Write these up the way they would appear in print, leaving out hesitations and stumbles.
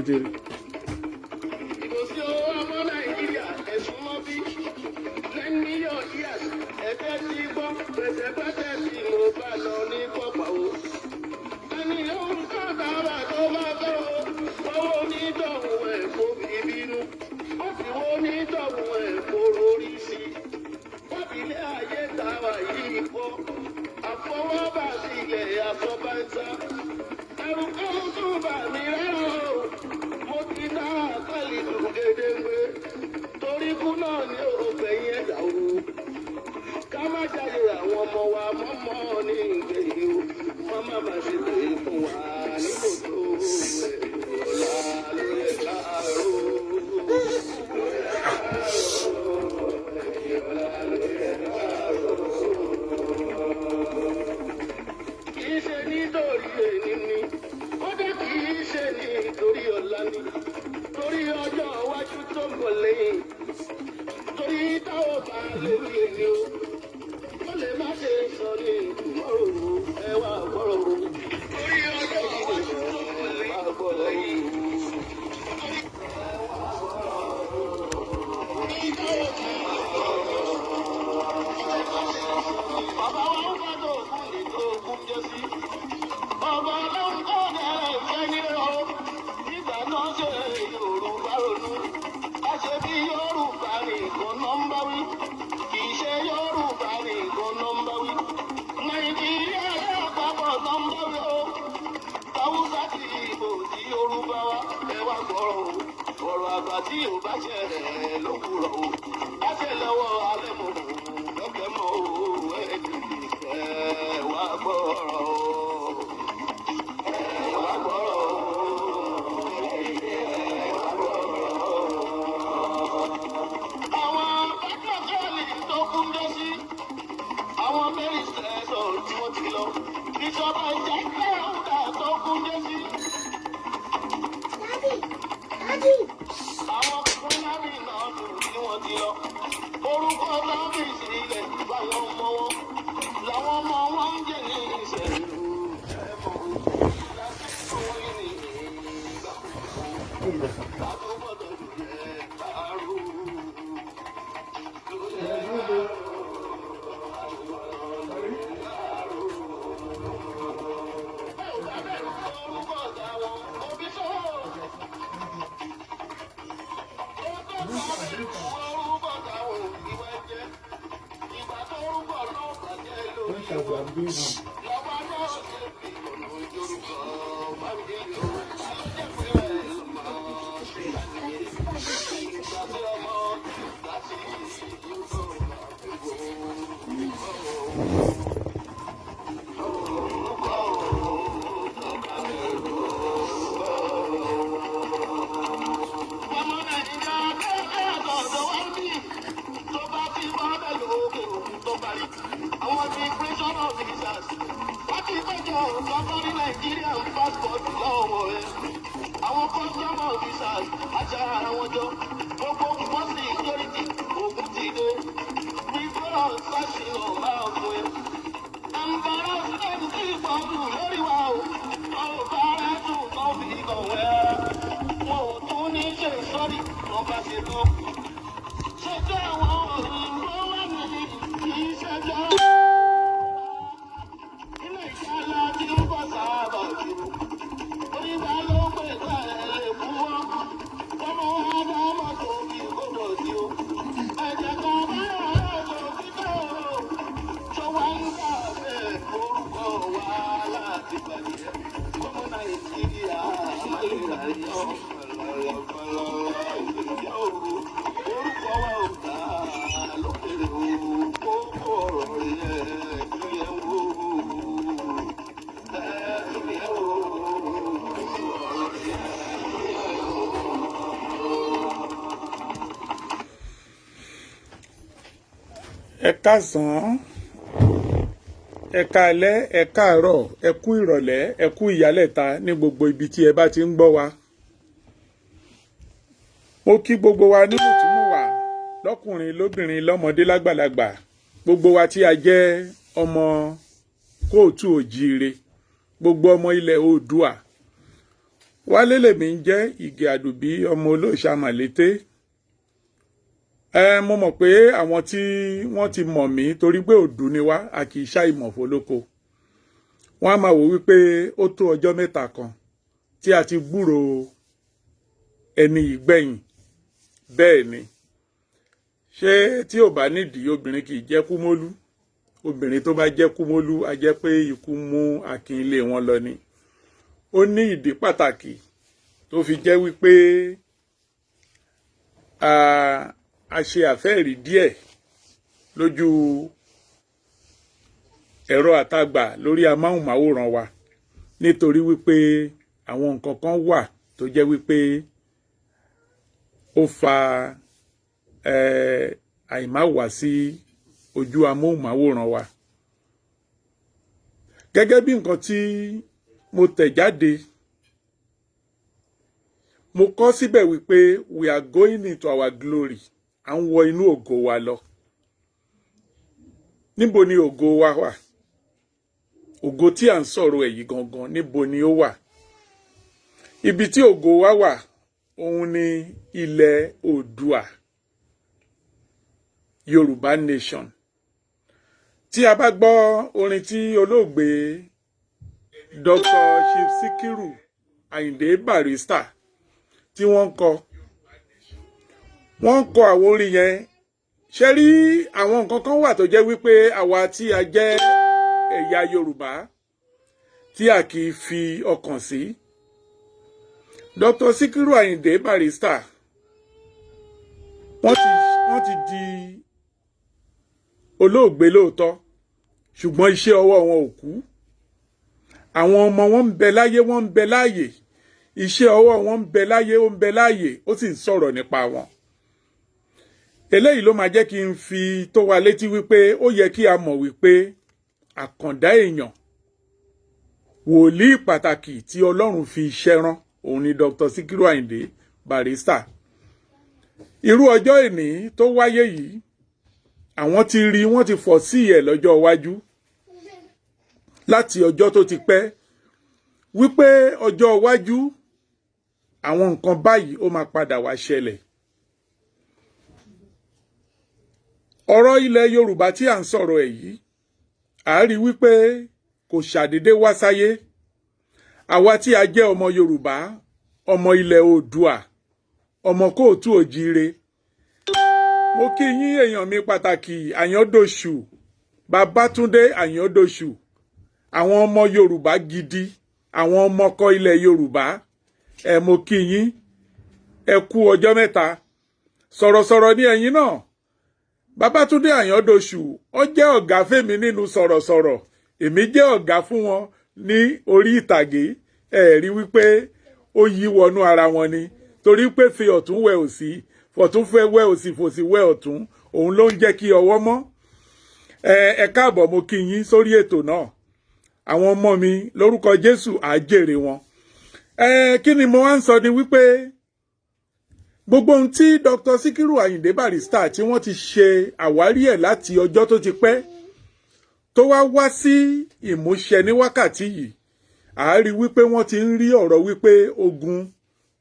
jèrè. Ìbò sí owó ọmọ Nàìjíríà ẹ̀sùn mọ́ bí 10 million years ẹ̀fẹ́ ti gbọ́ pẹ̀sẹ̀pẹ̀sẹ̀ tí mo bá lọ ní kọ́pà o. Ẹni ohun kan dára tó máa bẹ́ o, owó onítọ̀hún ẹ̀ kó fi bínú. Ó sì wó onítọ̀hún ẹ̀ kó rorí sí. Wábìlẹ̀ ayé tàwa yìí kọ́, àfọwọ́bà sílẹ̀ àfọ̀báńsá. Ẹ̀rù kan tún bà mí rárá o, mo ti ná àkàlì dùn gédéńgbé. Torí kú náà ni òfẹ̀yìn ẹ̀dá o. Ká má jáde àwọn ọmọ wa mọ́mọ́ ní ìgbẹ̀yìn o. Wọ́n má má ṣe pé fún wa ní kòtò ẹ̀ ọ̀la ló yẹ káàárọ̀. Kìí ṣe nítorí èní ni, ó dé kìí ṣe nítorí ọ̀la ni, torí ọjọ́ iwájú tó ń bọ̀ lẹ́yìn, torí táwọn bá lórí èní o, ó lè má ṣe sọ ní ìmọ̀ràn ẹwà àgbọ̀rọ̀ o, torí ọjọ́ iwájú tó ń bọ̀ lẹ́yìn. Bàbá wa ń bá tó kún ní tó kún jẹ́ sí. Ọba ọlọ́run kọ́ ọ̀dẹ̀ fẹ́ ní o. Nígbà náà ṣe Yorùbá ronú. A ṣe bí Yorùbá nìkan náà ń bá wí. Kì í ṣe Yorùbá nìkan náà ń bá wí. Nàìjíríà rẹ̀ àpapọ̀ náà ń bá wí o. Haúsá ti Ìgbò ti Yorùbá wa ẹ wá gbọ́rọ̀ o. Ọ̀rọ̀ àgbà tí ò bá ṣe rẹ̀ ló kúrọ̀ o. Á ṣe lọ́wọ́ alẹ́ mọ̀ o. Lọ́kẹ́ mọ́ o. Ẹ wá gbọ́rọ̀ o. Àwọn pátákọ́ọ̀lì tó kún dé sí. Àwọn mẹ́rin sẹ́sọ̀ tí wọ́n ti lọ. Ìjọba ìjẹ́kẹ́ ọ̀dà tó kún dé sí. Àwọn fúnnámì náà dùn tí wọ́n ti lọ. Orúkọ tábì sílẹ̀ báwọn ọmọ wọn. Làwọn ọmọ wọn ń jẹ ní ìṣẹ̀lú. Lásìkò yìí ni ìgbà tó gbọ́dọ̀ jẹ́ àrùn. Àwọn immigration officers wọ́n ti gbẹ́jọ́ lọ́kọ́ ní Nigerian passport lọ́wọ́ rẹ̀. Àwọn custom officers àti ara wọn jọ gbogbo nǹkan security ògùn ti dé. Wíwọ́n ṣàṣìlò máa fún ẹ. Embarrassment ti pọ̀jù lórí wa o. Àwọn bàrà tún kan fi kọ̀wé ara. Wọn ò tún ní ṣe sọ́rí wọn bá ṣe tó. Ṣèjọ́ àwọn òyìnbó wà ní ìṣẹ́jọ́. Ilé ìjọba tí ń bọ̀ sábà jù. Onígbà ló pè ká ẹ̀ fún wọn. Ọmọ wa bá mọ́tò bí gbọ́dọ̀ sí o. Ẹ̀jẹ̀ kan bá ọ̀rọ̀ títọ́ o. Ṣọwọ́ ń gbà bẹ́ẹ̀ orúkọ wa láti bàjẹ́. Ọmọ Nàìjíríà máa lè rà yọ. Orúkọ wa ò dá lókèrè o. Kókó ọ̀rọ̀ yẹn yẹ̀ wò. Ẹ káàsán, ẹ káalẹ́, ẹ káàárọ̀, ẹ kú ìrọ̀lẹ́, ẹ kú ìyálẹ̀ta ní gbogbo ibi tí ẹ bá ti ń gbọ́ wa. Mo kí gbogbo wa ní mùtúmùwà lọ́kùnrin lóbìnrin lọ́mọdé lágbàlagbà, gbogbo wa tí a jẹ́ ọmọ kóòtù òjíire, gbogbo ọmọ ilẹ̀ Oòduà. Wálé lèmi ń jẹ́ Ìgè Àdùbí ọmọ olóòṣà Màlété. Mo mọ̀ pé àwọn tí wọ́n ti mọ̀ mí torí pé òdù ni wá a kì í ṣá ìmọ̀ fólóko. Wọ́n á máa wò wípé ó tó ọjọ́ mẹ́ta kan tí a ti gbúrò ẹni ìgbẹ̀yìn. Bẹ́ẹ̀ ni, ṣé tí ò bá nídìí obìnrin kì í jẹ́ kúmólú? Obìnrin tó bá jẹ́ kúmólú a jẹ́ pé ikú mú akin ilé wọn lọ ni. Ó ní ìdí pàtàkì tó fi jẹ́ wípé a ṣe àfẹ́rí díẹ̀ lójú ẹ̀rọ àtagbà lórí amáhùnmáwòrán wa nítorí wípé àwọn nǹkan kan wà tó jẹ́ wípé ó fa àìmáwá sí ojú amóhùnmáwòrán wa. Gẹ́gẹ́ bí nǹkan tí mo tẹ̀ jáde, mo kọ síbẹ̀ wípé we are going into our glory. À ń wọ inú ògo wa lọ. Níbo ni ògo wa wà? Ògo tí à ń sọ̀rọ̀ èyí gangan, níbo ni ó wà? Ibi tí ògo wa wà, òun ni ilẹ̀ Oòduà, Yorùbá nation. Tí a bá gbọ́ orin tí olóògbé Dr. Chief Sikiru Ayinde Barrister tí wọ́n kọ àwọn orin yẹn. Ṣé rí àwọn nǹkan kan wà tó jẹ́ wípé àwa tí a jẹ́ ẹ̀yà Yorùbá tí a kì í fi ọkàn sí. Dr. Sikiru Ayinde Barrister wọ́n ti di olóògbé lóòótọ́, ṣùgbọ́n iṣẹ́ ọwọ́ wọn ò kú. Àwọn ọmọ wọn ń bẹ láyé, wọ́n ń bẹ láàyè. Iṣẹ́ ọwọ́ wọn ń bẹ láyé, ó ń bẹ láàyè, ó sì ń sọ̀rọ̀ nípa wọn. Eléyìí ló máa jẹ́ kí n fi tó wa létí wípé ó yẹ kí a mọ̀ wípé àkàndá èèyàn, wòlíì pàtàkì tí Ọlọ́run fi iṣẹ́ rán, òun ni Dr. Sikiru Ayinde Barrister. Irú ọjọ́ ìní tó wáyé yìí, àwọn ti rí, wọ́n ti fọ̀ sí ẹ̀ lọ́jọ́ iwájú láti ọjọ́ tó ti pẹ́ wípé ọjọ́ iwájú àwọn nǹkan báyìí ó máa padà wá ṣẹlẹ̀. Ọ̀rọ̀ ilẹ̀ Yorùbá tí à ń sọ̀rọ̀ ẹ̀ yìí, a rí wípé kò ṣàdédé wá sáyé. Àwa tí a jẹ́ ọmọ Yorùbá, ọmọ ilẹ̀ Oòduà, ọmọ kóòtù òjíire. Mo kí yín èèyàn mi pàtàkì Àyàndòṣù, Babátúndé Àyàndòṣù, àwọn ọmọ Yorùbá gidi, àwọn ọmọkọ ilẹ̀ Yorùbá. Mo kí yín, ẹ kú ọjọ́ mẹ́ta. Sọ̀rọ̀sọ̀rọ̀ ní ẹ̀yin náà. Babátúndé Àyàndòṣù, ó jẹ́ ọ̀gá fèmí nínú sọ̀rọ̀sọ̀rọ̀. Èmi jẹ́ ọ̀gá fún wọn ní orí ìtàgé. Rí wípé ó yí wọnú ara wọn ni. Torí pé fi ọ̀tún wẹ òsì, fọ̀tún fẹ́ wẹ òsì, fòsì wẹ ọ̀tún. Òun ló ń jẹ́ kí ọwọ́ mọ́. Ẹ káàbọ̀, mo kí yín sórí ètò náà. Àwọn ọmọ mi lórúkọ Jésù á jèrè wọn. Kí ni mo wá ń sọ ni wípé gbogbo ohun tí Dr. Sikiru Ayinde Barrister tí wọ́n ti ṣe àwárí ẹ̀ láti ọjọ́ tó ti pẹ́ tó wá sí ìmúṣẹ ní wákàtí yìí, a rí wípé wọ́n ti ń rí ọ̀rọ̀ wípé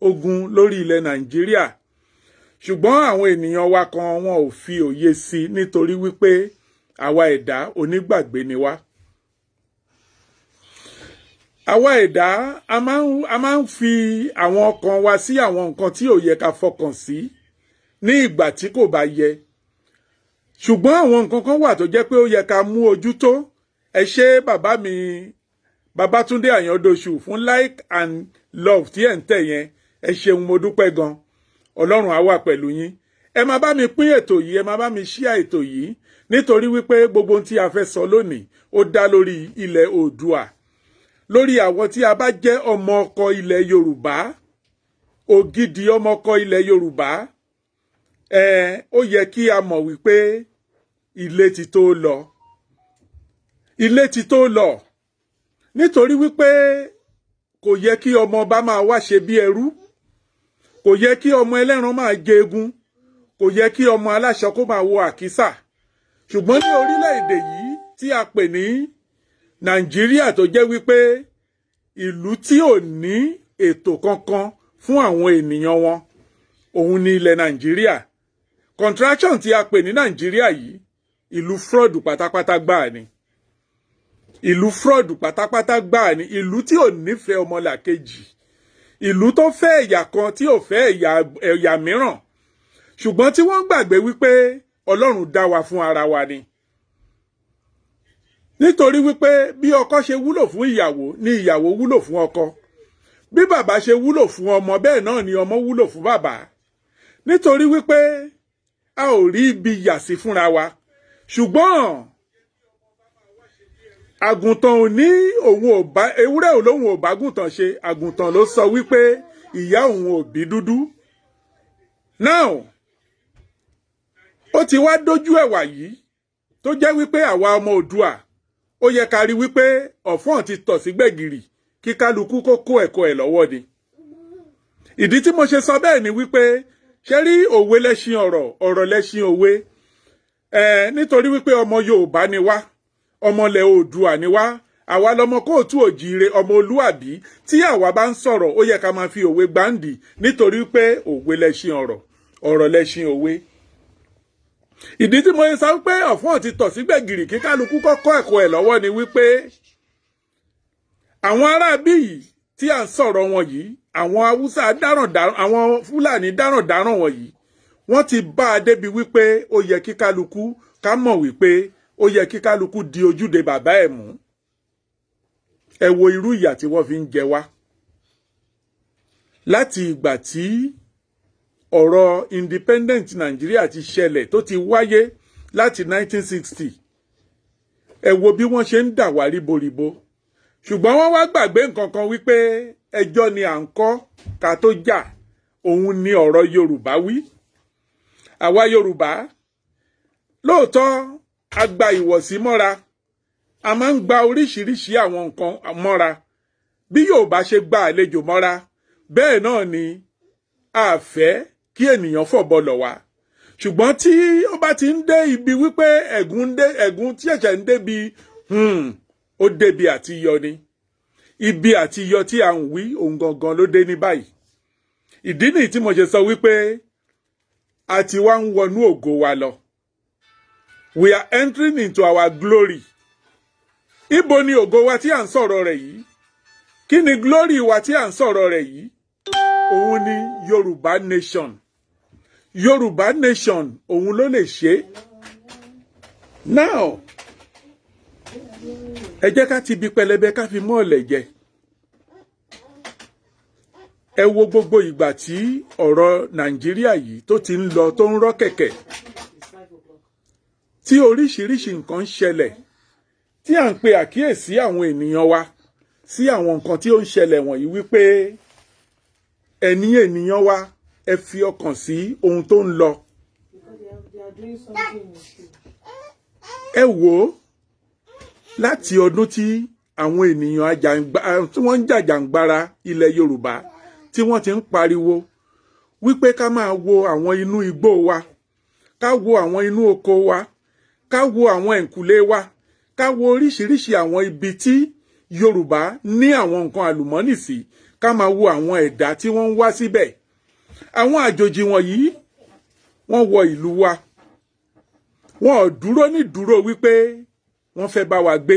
ogun lórí ilẹ̀ Nàìjíríà. Ṣùgbọ́n àwọn ènìyàn wa kan wọn ò fi òye sí nítorí wípé àwa ẹ̀dá onígbàgbé ni wá. Àwa ẹ̀dá a máa ń fi àwọn ọkàn wa sí àwọn nǹkan tí ò yẹ ká fọkàn sí ní ìgbà tí kò bá yẹ. Ṣùgbọ́n àwọn nǹkan kan wà tó jẹ́ pé ó yẹ ká mú ojú tó. Ẹ ṣé bàbá mi Babátúndé Àyàndòṣù fún like and love tí ẹ̀ ń tẹ̀ yẹn. Ẹ ṣeun, mo dúpẹ́ gan. Ọlọ́run á wà pẹ̀lú yín. Ẹ máa bá mi pín ètò yìí, ẹ máa bá mi share ètò yìí nítorí wípé gbogbo ohun tí a fẹ́ sọ lónìí ó dá lórí ilẹ̀ Oòduà. Lórí àwọn tí a bá jẹ́ ọmọ ọkọ ilẹ̀ Yorùbá, ògidì ọmọ ọkọ ilẹ̀ Yorùbá, ó yẹ kí a mọ̀ wípé ilé ti tó lọ. Ilé ti tó lọ. Nítorí wípé kò yẹ kí ọmọ ọba máa wá ṣe bí ẹrú. Kò yẹ kí ọmọ ẹlẹ́ran máa jẹ egun. Kò yẹ kí ọmọ aláṣọ kó máa wọ àkísà. Ṣùgbọ́n ní orílẹ̀-èdè yìí tí a pè ní Nàìjíríà tó jẹ́ wípé ìlú tí ò ní ètò kankan fún àwọn ènìyàn wọn. Òun ni ilẹ̀ Nàìjíríà. Contraction tí a pè ní Nàìjíríà yìí, ìlú fraud pátápátá gbáà ni. Ìlú fraud pátápátá gbáà ni. Ìlú tí ò nífẹ̀ẹ́ ọmọlàkejì. Ìlú tó fẹ́ ẹ̀yà kan tí ò fẹ́ ẹ̀yà mìíràn. Ṣùgbọ́n tí wọ́n gbàgbé wípé Ọlọ́run dá wa fún ara wa ni. Nítorí wípé bí ọkọ ṣe wúlò fún ìyàwó ni ìyàwó wúlò fún ọkọ. Bí bàbá ṣe wúlò fún ọmọ bẹ́ẹ̀ náà ni ọmọ wúlò fún bàbá. Nítorí wípé a ò rí ibi yà sí fúnra wa. Ṣùgbọ́n àgùntàn ò ní òun ò bá ewúrẹ́ ò lóhun ò bá gùntàn ṣe. Àgùntàn ló sọ wípé ìyá òun ò bí dúdú. Now, ó ti wá dójú ẹ̀wà yìí tó jẹ́ wípé àwa ọmọ Oòduà ó yẹ ká rí wípé ọ̀fọ́n ti tọ̀ sí gbẹ̀gìrì kí kálukú kó kó ẹ̀kọ́ ẹ̀ lọ́wọ́ ni. Ìdí tí mo ṣe sọ bẹ́ẹ̀ ni wípé ṣe rí òwe lẹ́ṣin ọ̀rọ̀, ọ̀rọ̀ lẹ́ṣin òwe. Nítorí wípé ọmọ Yorùbá ni wá, ọmọlẹ̀ Oòduà ni wá, àwa lọmọ kóòtù òjíire, ọmọ olúàbí. Tí àwa bá ń sọ̀rọ̀ ó yẹ ká máa fi òwe gbáǹdì nítorí pé òwe lẹ́ṣin ọ̀rọ̀, ọ̀rọ̀ lẹ́ṣin òwe. Ìdí tí mo sọ pé ọ̀fọ́n ti tọ̀ sí gbẹ̀gìrì kí kálukú kọ́kọ́ ẹ̀kọ́ ẹ̀ lọ́wọ́ ni wípé àwọn aráabí yìí tí à ń sọ̀rọ̀ wọn yìí, àwọn Haúsá dáràndáràn, àwọn Fúlàní dáràndáràn wọ̀nyí, wọ́n ti bá a débi wípé ó yẹ kí kálukú ká mọ̀ wípé ó yẹ kí kálukú di ojúde bàbá ẹ̀ mú. Ẹ wo irú ìyà tí wọ́n fi ń jẹ wá. Láti ìgbà tí ọ̀rọ̀ independent Nàìjíríà ti ṣẹlẹ̀ tó ti wáyé láti 1960. Ẹ wo bí wọ́n ṣe ń dà wá ríboríbo. Ṣùgbọ́n wọ́n wá gbàgbé nǹkan kan wípé ẹjọ́ ni à ń kọ́ ká tó jà. Òun ni ọ̀rọ̀ Yorùbá wí. Àwa Yorùbá lóòótọ́ a gba ìwọ̀sí mọ́ra. A máa ń gba oríṣiríṣi àwọn nǹkan mọ́ra. Bí Yorùbá ṣe gba àlejò mọ́ra, bẹ́ẹ̀ náà ni a fẹ́ kí ènìyàn fọ̀bọ lọ̀ wá. Ṣùgbọ́n tí ó bá ti ń dé ibi wípé ẹ̀gún tí ẹ̀ṣẹ̀ ń débi ó débi àti yọ ni. Ibi àti yọ tí a ń wí òun gangan ló dé ní báyìí. Ìdí nìyí tí mo ṣe sọ wípé a ti wá ń wọnú ògo wa lọ. We are entering into our glory. Ibo ni ògo wa tí à ń sọ̀rọ̀ rẹ̀ yìí? Kí ni glory wa tí à ń sọ̀rọ̀ rẹ̀ yìí? Òun ni Yorùbá nation. Yorùbá nation òun ló lè ṣe. Now, ẹ jẹ́ ká ti bi pẹlẹbẹ ká fi mọ́ ọ̀lẹ̀ jẹ. Ẹ wo gbogbo ìgbà tí ọ̀rọ̀ Nàìjíríà yìí tó ti ń lọ tó ń rọ́ kẹ̀kẹ̀. Tí oríṣiríṣi nǹkan ń ṣẹlẹ̀. Tí à ń pe àkíyèsí àwọn ènìyàn wa sí àwọn nǹkan tí ó ń ṣẹlẹ̀ wọ̀nyí wípé ẹ̀yin ènìyàn wa ẹ fi ọkàn sí ohun tó ń lọ. Ẹ wò ó láti ọdún tí àwọn ènìyàn tí wọ́n ń jàjàǹgbara ilẹ̀ Yorùbá tí wọ́n ti ń pariwo wípé ká máa wo àwọn inú igbó wa, ká wo àwọn inú oko wa, ká wo àwọn ẹ̀ǹkùlé wa, ká wo oríṣiríṣi àwọn ibi tí Yorùbá ní àwọn nǹkan àlùmọ́nì sí, ká máa wo àwọn ẹ̀dá tí wọ́n ń wá síbẹ̀. Àwọn àjòjì wọ̀nyí wọ́n wọ ìlú wa. Wọn ò dúró ní dúró wípé wọ́n fẹ́ bá wa gbé.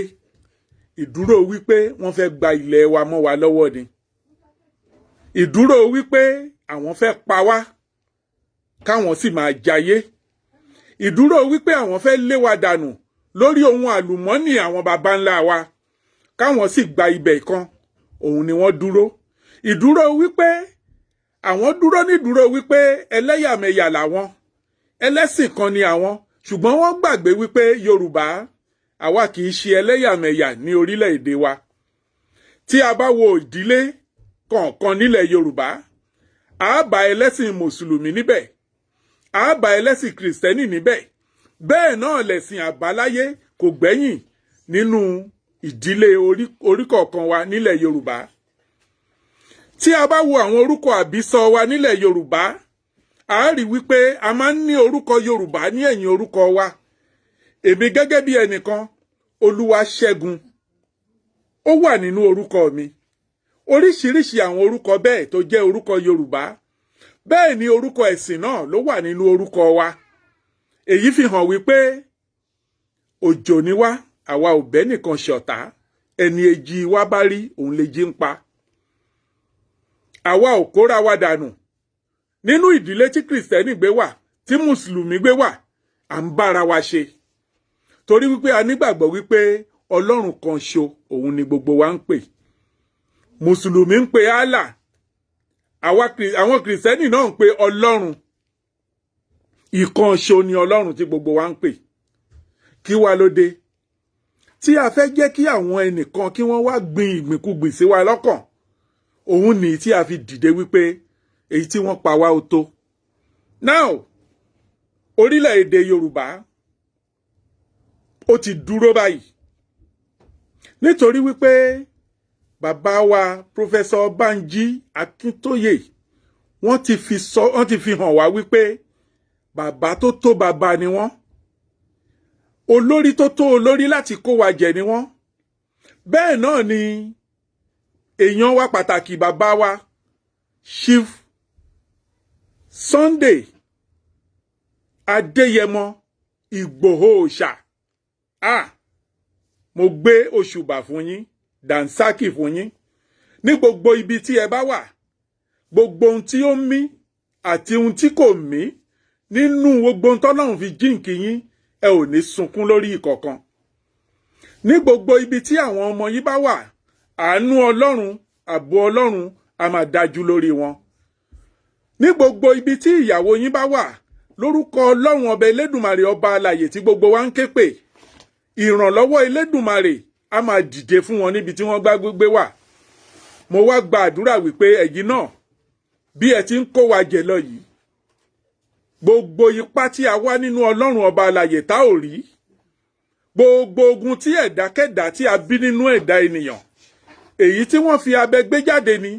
Ìdúró wípé wọ́n fẹ́ gba ilẹ̀ wa mọ́ wa lọ́wọ́ ni. Ìdúró wípé àwọn fẹ́ pa wá káwọn sì máa jayé. Ìdúró wípé àwọn fẹ́ lé wa dànù lórí ohun àlùmọ́nì àwọn baba ńlá wa káwọn sì gba ibẹ̀ kan. Òun ni wọ́n dúró. Ìdúró wípé àwọn dúró ní dúró wípé ẹlẹ́yàmẹ̀yà làwọn, ẹlẹ́sìn kan ni àwọn, ṣùgbọ́n wọ́n gbàgbé wípé Yorùbá àwa kì í ṣe ẹlẹ́yàmẹ̀yà ní orílẹ̀-èdè wa. Tí a bá wo ìdílé kọ̀ọ̀kan nílẹ̀ Yorùbá, a bá ẹlẹ́sìn Mùsùlùmí níbẹ̀, a bá ẹlẹ́sìn Kìrìsìtẹ́nì níbẹ̀. Bẹ́ẹ̀ náà lẹ̀sìn àbáláyé kò gbẹ́yìn nínú ìdílé orí kọ̀ọ̀kan wa nílẹ̀ Yorùbá. Tí a bá wo àwọn orúkọ àbísọ wa nílẹ̀ Yorùbá, a rí wípé a máa ń ní orúkọ Yorùbá ní ẹ̀yìn orúkọ wa. Èmi gẹ́gẹ́ bí ẹnìkan, Olúwaṣẹ́gun, ó wà nínú orúkọ mi. oríṣiríṣi àwọn orúkọ bẹ́ẹ̀ tó jẹ́ orúkọ Yorùbá bẹ́ẹ̀ ni orúkọ ẹ̀sìn náà ló wà nínú orúkọ wa èyí fi hàn wípé òjò ni wá àwa ò bẹ́ nìkan ṣọ̀tá ẹni èjì wa bá rí òun lè jí ń pa àwa ò kóra wa dànù nínú ìdílé tí kìrìsìtẹ́nì gbé wà tí mùsùlùmí gbé wà à ń bára wa ṣe torí wípé a nígbàgbọ́ wípé Ọlọ́run kan ṣo òun ni gbogbo wa ń pè mùsùlùmí ń pe Allah àwọn kìrìsìtẹ́nì náà ń pe Ọlọ́run ìkan ṣo ni Ọlọ́run tí gbogbo wa ń pè kí wá ló dé tí a fẹ́ jẹ́ kí àwọn ẹnìkan kí wọ́n wá gbin ìgbìnkúgbìn sí wa lọ́kàn òun ni tí a fi dìde wípé èyí tí wọ́n pa wá ó tó now orílẹ̀-èdè Yorùbá ó ti dúró báyìí nítorí wípé bàbá wa Professor Banji Akintoye wọ́n ti fi hàn wá wípé bàbá tó tó bàbá ni wọ́n olórí tó tó olórí láti kó wa jẹ ni wọ́n bẹ́ẹ̀ náà ni èèyàn wa pàtàkì bàbá wa Chief Sunday Adéyẹmọ Ìgbòho Òòṣà mo gbé òṣùbà fún yín dànsákì fún yín ní gbogbo ibi tí ẹ bá wà gbogbo ohun tí ó mí àti ohun tí kò mí nínú gbogbo ohun tọ́lọ́run fi jíǹkì yín ẹ ò ní sunkún lórí ìkọ̀kan ní gbogbo ibi tí àwọn ọmọ yín bá wà àánú Ọlọ́run ààbò Ọlọ́run a máa dájú lórí wọn ní gbogbo ibi tí ìyàwó yín bá wà lórúkọ Ọlọ́run ọba Elédùmarè ọba alààyè tí gbogbo wa ń ké pè ìrànlọ́wọ́ Elédùmarè a máa dìde fún wọn níbi tí wọ́n bá gbé wà mo wá gba àdúrà wípé ẹ̀yin náà bí ẹ ti ń kó wa jẹ lọ yìí gbogbo ipá tí a wá nínú Ọlọ́run ọba alààyè tá ò rí gbogbo ogun tí ẹ̀dákẹ́dá tí a bí nínú ẹ̀dá ènìyàn èyí tí wọ́n fi abẹ gbé jáde ni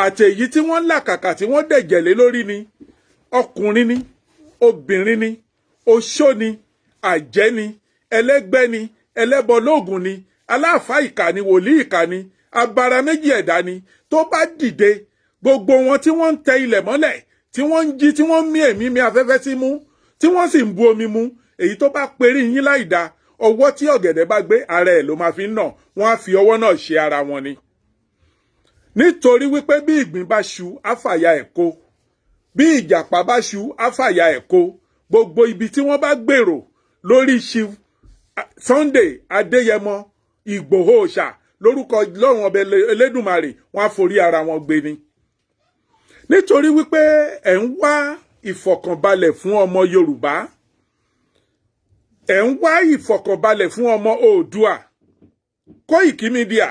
àti èyí tí wọ́n làkàkà tí wọ́n dẹ̀jẹ̀lé lórí ni ọkùnrin ni obìnrin ni oṣó ni àjẹ́ ni ẹlẹ́gbẹ́ ni ẹlẹ́bọlóògùn ni aláàfáà ìkà ni wòlíì ìkà ni abara méjì ẹ̀dá ni tó bá dìde gbogbo wọn tí wọ́n ń tẹ ilẹ̀ mọ́lẹ̀ tí wọ́n ń jí tí wọ́n ń mí èémí mi afẹ́fẹ́ sí mú tí wọ́n sì ń bu omi mu èyí tó bá perí yín láìda ọwọ́ tí ọ̀gẹ̀dẹ̀ bá gbé ara ẹ̀ ló máa fi ń nà wọ́n á fi ọwọ́ náà ṣe ara wọn ni nítorí wípé bí ìgbín bá ṣu á fàya ẹ̀ kó bí ìjàpá bá ṣu á fàya ẹ̀ kó gbogbo ibi tí wọ́n bá gbèrò lórí Chief Sunday Adéyẹmọ Ìgbòho Òòṣà lórúkọ Ọlọ́run ọba Elédùmarè wọ́n á forí ara wọn gbé ni nítorí wípé ẹ̀ ń wá ìfọ̀kànbalẹ̀ fún ọmọ Yorùbá ẹ̀ ń wá ìfọ̀kànbalẹ̀ fún ọmọ Oòduà Koiki Media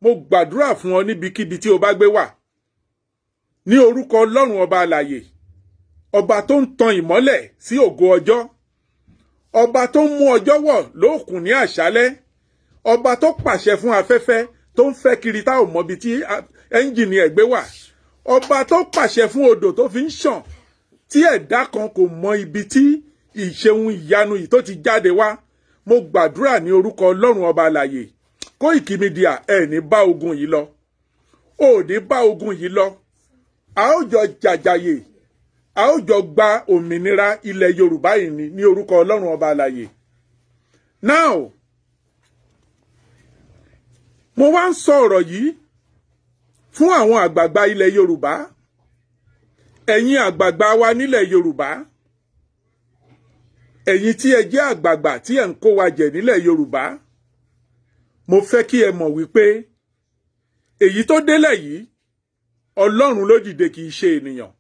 mo gbàdúrà fún ọ níbikíbi tí o bá gbé wà ní orúkọ Ọlọ́run ọba alààyè ọba tó ń tan ìmọ́lẹ̀ sí ògo ọjọ́ ọba tó ń mú ọjọ́ wọ̀ lóòkùn ní àṣálẹ́ ọba tó pàṣẹ fún afẹ́fẹ́ tó ń fẹ́ kiri tá ò mọbi tí ẹ́ńjìnì ẹ̀ gbé wà ọba tó pàṣẹ fún odò tó fi ń ṣàn tí ẹ̀dá kan kò mọ ibi tí ìṣeun ìyanu yìí tó ti jáde wá mo gbàdúrà ní orúkọ Ọlọ́run ọba alààyè Koiki Media ẹ̀ ní bá ogun yìí lọ ò ní bá ogun yìí lọ a ó jọ jàjàyè a ó jọ gba òmìnira ilẹ̀ Yorùbá yìí ní orúkọ Ọlọ́run ọba alààyè now mo wá ń sọ ọ̀rọ̀ yìí fún àwọn àgbààgbà ilẹ̀ Yorùbá ẹ̀yin àgbààgbà wa nílẹ̀ Yorùbá ẹ̀yin tí ẹ jẹ́ àgbààgbà tí ẹ ń kó wa jẹ nílẹ̀ Yorùbá mo fẹ́ kí ẹ mọ̀ wípé èyí tó délẹ̀ yìí Ọlọ́run ló dìde kì í ṣe ènìyàn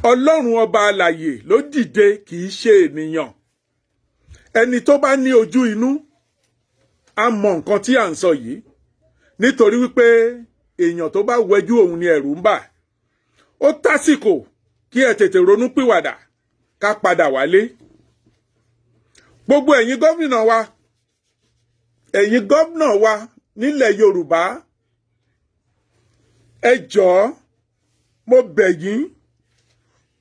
Ọlọ́run ọba alààyè ló dìde kì í ṣe ènìyàn ẹni tó bá ní ojú inú á mọ nǹkan tí à ń sọ yìí nítorí wípé èèyàn tó bá wẹjú òun ni ẹ̀rù ń bà ó tásìkò kí ẹ tètè ronú pìwàdà ká padà wálé gbogbo ẹ̀yin gómìnà wa nílẹ̀ Yorùbá ẹ jọ̀ọ́ mo bẹ̀ yín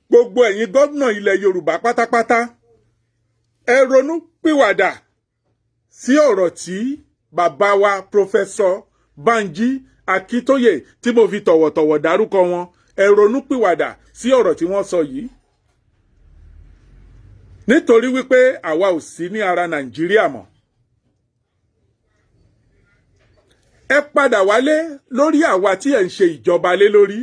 gbogbo ẹ̀yin gómìnà ilẹ̀ Yorùbá pátápátá ẹ ronú pìwàdà sí ọ̀rọ̀ tí bàbá wa Professor Bánjí Akíntóyè tí mo fi tọ̀wọ̀tọ̀wọ̀ dárúkọ wọn, ẹ ronúpìwàdà sí ọ̀rọ̀ tí wọ́n sọ yìí. Nítorí wípé àwa ò sí ní ara Nàìjíríà mọ́. Ẹ padà wálé lórí àwa tí ẹ ń ṣe ìjọba lé lórí.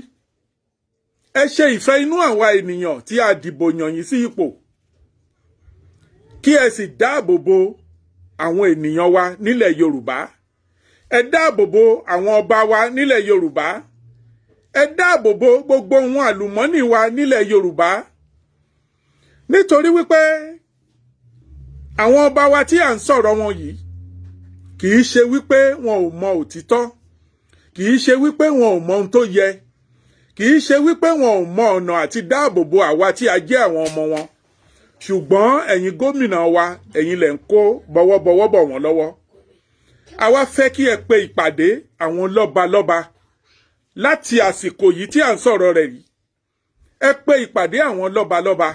Ẹ ṣe ìfẹ́ inú àwa ènìyàn tí a dìbò yàn yín sí ipò. Kí ẹ sì dáàbò bo àwọn ènìyàn wa nílẹ̀ Yorùbá. Ẹ dáàbò bo àwọn ọba wa nílẹ̀ Yorùbá. Ẹ dáàbò bo gbogbo ohun àlùmọ́nì wa nílẹ̀ Yorùbá. Nítorí wípé àwọn ọba wa tí à ń sọ̀rọ̀ wọn yìí kì í ṣe wípé wọn ò mọ òtítọ́, kì í ṣe wípé wọn ò mọ ohun tó yẹ, kì í ṣe wípé wọn ò mọ ọ̀nà àti dáàbò bo àwa tí a jẹ́ àwọn ọmọ wọn. Ṣùgbọ́n ẹ̀yin gómìnà wa, ẹ̀yin lẹ̀ ń kó bọ́wọ́bọ́wọ́ bọ̀ wọ́n lọ́wọ́. Àwa fẹ́ kí ẹ pe ìpàdé àwọn lọ́balọ́ba láti àsìkò yìí tí à ń sọ̀rọ̀ rẹ̀ yìí. Ẹ pe ìpàdé àwọn lọ́balọ́ba.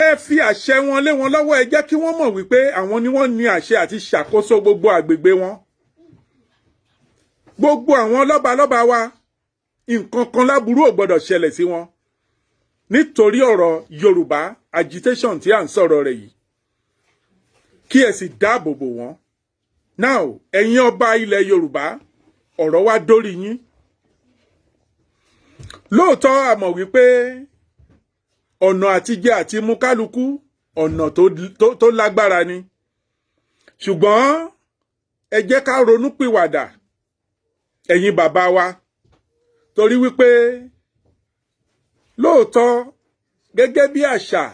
Ẹ fi àṣẹ wọn lé wọn lọ́wọ́, ẹ jẹ́ kí wọ́n mọ̀ wípé àwọn ni wọ́n ní àṣẹ àti ṣàkóso gbogbo àgbègbè wọn. Gbogbo àwọn lọ́balọ́ba wa, nǹkan kan láburú ò gbọdọ̀ ṣẹlẹ̀ sí wọn. Nítorí ọ̀rọ̀ Yorùbá agitation tí à ń sọ̀rọ̀ rẹ̀ yìí. Kí ẹ sì dáàbò bò wọ́n. Now, ẹ̀yin ọba ilẹ̀ Yorùbá, ọ̀rọ̀ wa dórí yín. Lóòótọ́ a mọ̀ wípé ọ̀nà àtijẹ àti mú kálukú ọ̀nà tó lágbára ni. Ṣùgbọ́n ẹ jẹ́ ká ronúpìwàdà, ẹ̀yin bàbá wa. Torí wípé lóòótọ́ gẹ́gẹ́ bí àṣà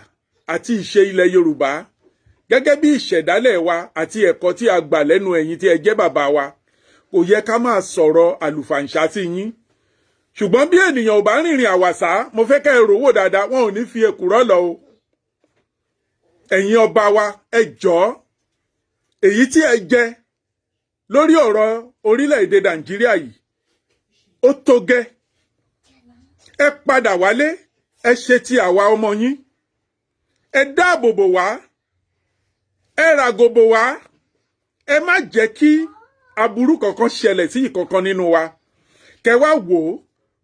àti ìṣe ilẹ̀ Yorùbá, gẹ́gẹ́ bí ìṣẹ̀dálẹ̀ wa àti ẹ̀kọ́ tí a gbà lẹ́nu ẹ̀yin tí ẹ jẹ́ bàbá wa, kò yẹ ká máa sọ̀rọ̀ àlùfàǹṣá sí yín. Ṣùgbọ́n bí ènìyàn ò bá rìnrìn àwàsá, mo fẹ́ kẹ́ ẹ rò wò dáadáa, wọn ò ní fi èkùrọ́ lọ o. Ẹ̀yin ọba wa, ẹ jọ̀ọ́, èyí tí ẹ jẹ lórí ọ̀rọ̀ orílẹ̀-èdè Nàìjíríà yìí, ó tó gẹ́. Ẹ padà wálé, ẹ ṣe ti àwa ọmọ yín. Ẹ dáàbò bò wá, ẹ ràgò bò wá, ẹ má jẹ́ kí aburú kankan ṣẹlẹ̀ sí ìkankan nínú wa. Kẹ́ wá wò ó,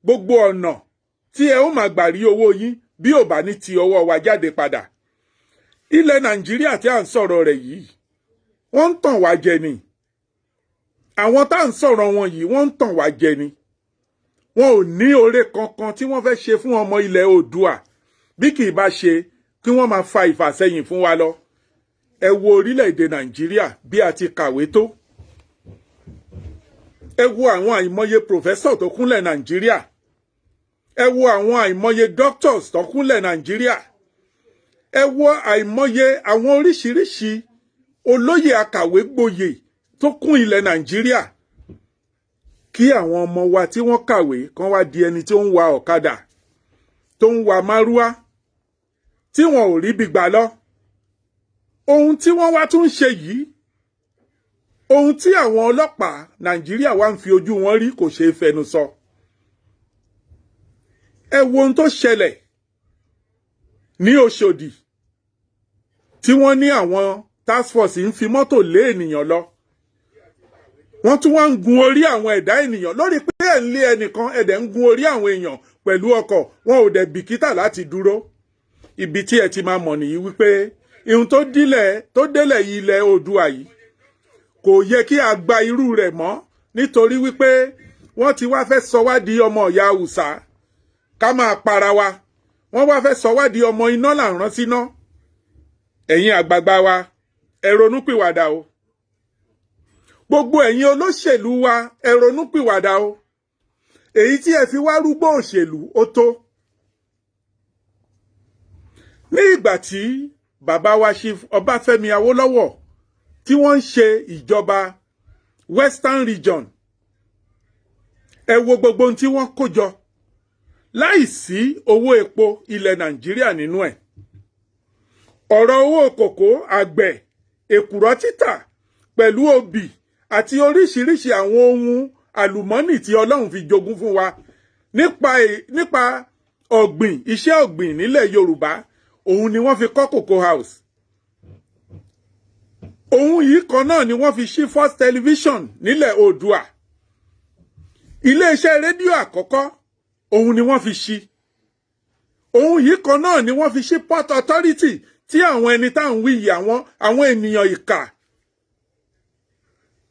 gbogbo ọ̀nà tí ẹ ó máa gbà rí owó yín bí ò bá ní ti ọwọ́ wa jáde padà. Ilẹ̀ Nàìjíríà tí à ń sọ̀rọ̀ rẹ̀ yìí, wọ́n ń tàn wá jẹ ni. Àwọn tá à ń sọ̀rọ̀ wọn yìí, wọ́n ń tàn wá jẹ ni. Wọn ò ní oore kankan tí wọ́n fẹ́ ṣe fún ọmọ ilẹ̀ Oòduà bí kì í bá ṣe kí wọ́n máa fa ìfàsẹ́yìn fún wa lọ. Ẹ wo orílẹ̀-èdè Nàìjíríà bí a ti kàwé tó. Ẹ wo àwọn àìmọye professor tó kúnlẹ̀ Nàìjíríà. Ẹ wo àwọn àìmọye doctors tó kúnlẹ̀ Nàìjíríà. Ẹ wo àìmọye àwọn oríṣiríṣi olóyè akàwé gboyè tó kún ilẹ̀ Nàìjíríà. Kí àwọn ọmọ wa tí wọ́n kàwé kan wá di ẹni tí ó ń wa ọ̀kadà, tó ń wa márúwá, tí wọn ò rí bí gbà lọ. Ohun tí wọ́n wá tún ń ṣe yìí, ohun tí àwọn ọlọ́pàá Nàìjíríà wá ń fi ojú wọn rí kò ṣeé fẹnu sọ. Ẹ wo ohun tó ṣẹlẹ̀ ní Òṣòdì tí wọ́n ní àwọn task force ń fi mọ́tò lé ènìyàn lọ. Wọ́n tún wá ń gun orí àwọn ẹ̀dá ènìyàn lórí pé ẹ̀ ń lé ẹnìkan, ẹ̀dẹ̀ ń gun orí àwọn èèyàn pẹ̀lú ọkọ̀, wọn ò dẹ̀ bìkítà láti dúró. Ibi tí ẹ ti máa mọ̀ nìyí wípé ihun tó délẹ̀ ilẹ̀ Oòduà yìí kò yẹ kí a gba irú rẹ̀ mọ́, nítorí wípé wọ́n ti wá fẹ́ sọ wá di ọmọ ìyá Haúsá ká máa para wa. Wọ́n wá fẹ́ sọ wá di ọmọ iná là ń rán síná. Ẹ̀yin àgbààgbà wa, ẹ ronúpìwàdà o. Gbogbo ẹ̀yin olóṣèlú wa, ẹ ronúpìwàdà o. Èyí tí ẹ fi wá rúgbó òṣèlú ó tó. Ní ìgbà tí bàbá wa Chief Ọbáfẹ́mi Awólọ́wọ̀ tí wọ́n ń ṣe ìjọba Western Region, ẹ wo gbogbo ohun tí wọ́n kó jọ láìsí owó epo ilẹ̀ Nàìjíríà nínú ẹ̀. Ọ̀rọ̀ owó kòkó, àgbẹ̀, èkùrọ́ títà pẹ̀lú obì àti oríṣiríṣi àwọn ohun àlùmọ́nì tí Ọlọ́run fi jogún fún wa nípa ọ̀gbìn, iṣẹ́ ọ̀gbìn nílẹ̀ Yorùbá, òun ni wọ́n fi kọ́ Cocoa House. òun yìí kan náà ni wọ́n fi ṣí First Television nílẹ̀ Oòduà. Iléeṣẹ́ rédíò àkọ́kọ́ òun ni wọ́n fi ṣí. Òun yìí kan náà ni wọ́n fi ṣí Port Authority tí àwọn ẹni tá à ń wí yìí àwọn ènìyàn ìkà,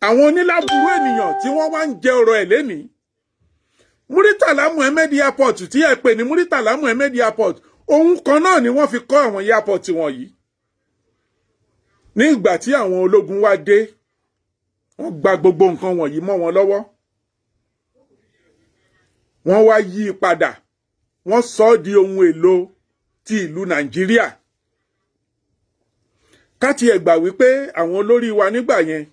àwọn oníláburú ènìyàn tí wọ́n wá ń jẹ ọ̀rọ̀ ẹ̀ lénìí. Muritala Muhammed Airport tí ẹ pè ní Muritala Muhammed Airport, òun kan náà ni wọ́n fi kọ́ àwọn airport wọ̀nyí. Ní ìgbà tí àwọn ológun wá dé, wọ́n gba gbogbo nǹkan wọ̀nyí mọ́ wọn lọ́wọ́. Wọ́n wá yí padà, wọ́n sọ ọ́ di ohun èlò ti ìlú Nàìjíríà. Káti ẹ̀ gbà wípé àwọn olórí wa nígbà yẹn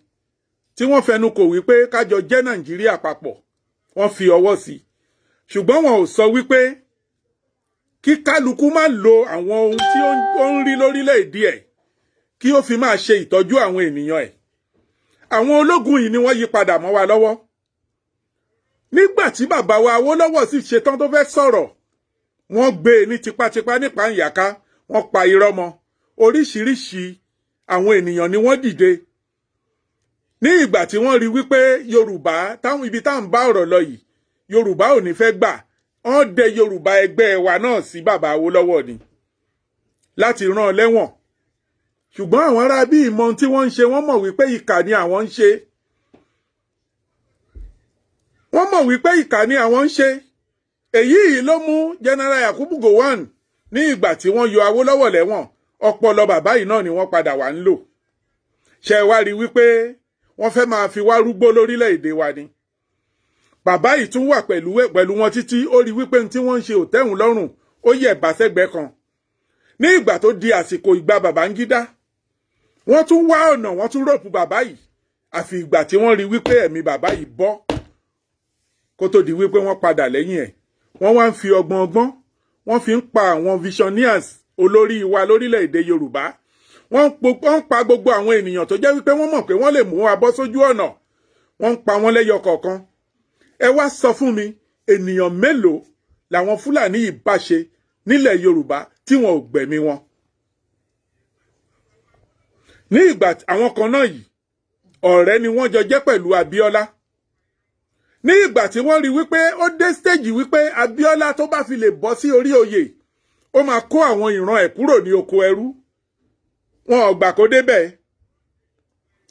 tí wọ́n fẹnu kò wípé kájọ jẹ́ Nàìjíríà papọ̀, wọ́n fi ọwọ́ sí. Ṣùgbọ́n wọn ò sọ wípé kí kálukú má lo àwọn ohun tí ó ń rí lórílẹ̀-èdè ẹ̀ kí ó fi máa ṣe ìtọ́jú àwọn ènìyàn ẹ̀. Àwọn ológun yìí ni wọ́n yí padà mọ́ wa lọ́wọ́. Nígbà tí bàbá wa Awólọ́wọ̀ sì ṣetán tó fẹ́ sọ̀rọ̀, wọ́n gbé e ní tipátipá nípa ìyàká, wọ́n pa irọ́ mọ́. Oríṣiríṣi àwọn ènìyàn ni wọ́n dìde. Ní ìgbà tí wọ́n rí wípé Yorùbá táwọn ibi tá à ń bá ọ̀rọ̀ lọ yìí, Yorùbá ò ní fẹ́ gbà, wọ́n dẹ Yorùbá ẹgbẹ́ wa náà sí bàbá Awólọ́wọ̀ ni láti rán lẹ́wọ̀n. Ṣùgbọ́n àwọn ará bí ìmọ̀ tí wọ́n ń ṣe, wọ́n mọ̀ wípé ìkà ni àwọn ń ṣe. Wọ́n mọ̀ wípé ìkà ni àwọn ń ṣe. Èyí ló mú General Yakubu Gowon ní ìgbà tí wọ́n yọ Awólọ́wọ̀ lẹ́wọ̀n, ọpọlọ bàbá yìí náà ni wọ́n padà wá ń lò. Ṣé wá rí wípé wọ́n fẹ́ máa fi wá rúgbó lórílẹ̀-èdè wa ni. Bàbá yìí tún wà pẹ̀lú wọn títí ó rí wípé tí wọ́n ń ṣe ò tẹ́hùn lọ́rùn, ó yẹ̀ bá sẹ́gbẹ́ kan. Ní ìgbà tó di àsìkò ìgbà Babangida, wọ́n tún wá ọ̀nà, wọ́n tún rọ́pù bàbá yìí. Àfi ìgbà tí wọ́n rí wípé ẹ̀mí bàbá yìí bọ́ kó tó di wípé wọ́n padà lẹ́yìn ẹ̀. Wọ́n wá ń fi ọgbọ́n, wọ́n fi ń pa àwọn visionaries olórí wa lórílẹ̀-èdè Yorùbá. Wọ́n pa gbogbo àwọn ènìyàn tó jẹ́ wípé wọ́n mọ̀ pé wọ́n lè mú wa bọ́ sójú ọ̀nà. Wọ́n ń pa wọ́n lẹ́yọ kọ̀ọ̀kan. Ẹ wá sọ fún mi, ènìyàn mélòó làwọn Fúlàní yìí bá ṣe nílẹ̀ Yorùbá tí wọn ò gbẹ̀mí wọn? Ní ìgbà àwọn kan náà yìí, ọ̀rẹ́ ni wọ́n jọ jẹ́ pẹ̀lú Abíọ́lá. Ní ìgbà tí wọ́n rí wípé ó dé stage wípé Abíọ́lá tó bá fi lè bọ́ sí orí oyè, ó máa kó àwọn ìran ẹ̀ kúrò ní oko ẹrú. Wọn ò gbà kó débẹ̀.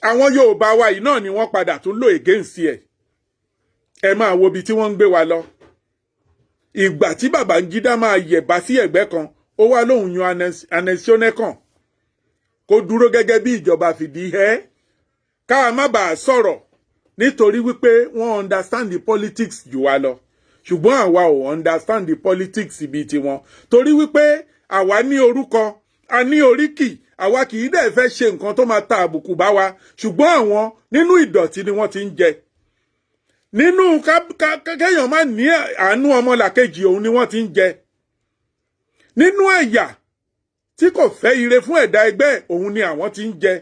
Àwọn Yorùbá wa yìí náà ni wọ́n padà tún lò against ẹ̀. Ẹ máa wo ibi tí wọ́n ń gbé wa lọ. Ìgbà tí Babangida máa yẹ̀bá sí ẹ̀gbẹ́ kan, ó wá lóhùn yan Anẹ́síọ́nẹ́kàn kó dúró gẹ́gẹ́ bí ìjọba fìdí ẹ́ ká má bàa sọ̀rọ̀ nítorí wípé wọ́n understand the politics jù wá lọ. Ṣùgbọ́n àwa ò understand the politics ibi tiwọn torí wípé àwa ní orúkọ, a ní oríkì, àwa kì í dẹ̀ fẹ́ ṣe nǹkan tó máa ta àbùkù bá wa, ṣùgbọ́n àwọn nínú ìdọ̀tí ni wọ́n ti ń jẹ. Nínú kéèyàn má ní àánú ọmọlàkejì òun ni wọ́n ti ń jẹ. Nínú ẹ̀yà tí kò fẹ́ ire fún ẹ̀dá ẹgbẹ́ òun ni àwọn ti ń jẹ.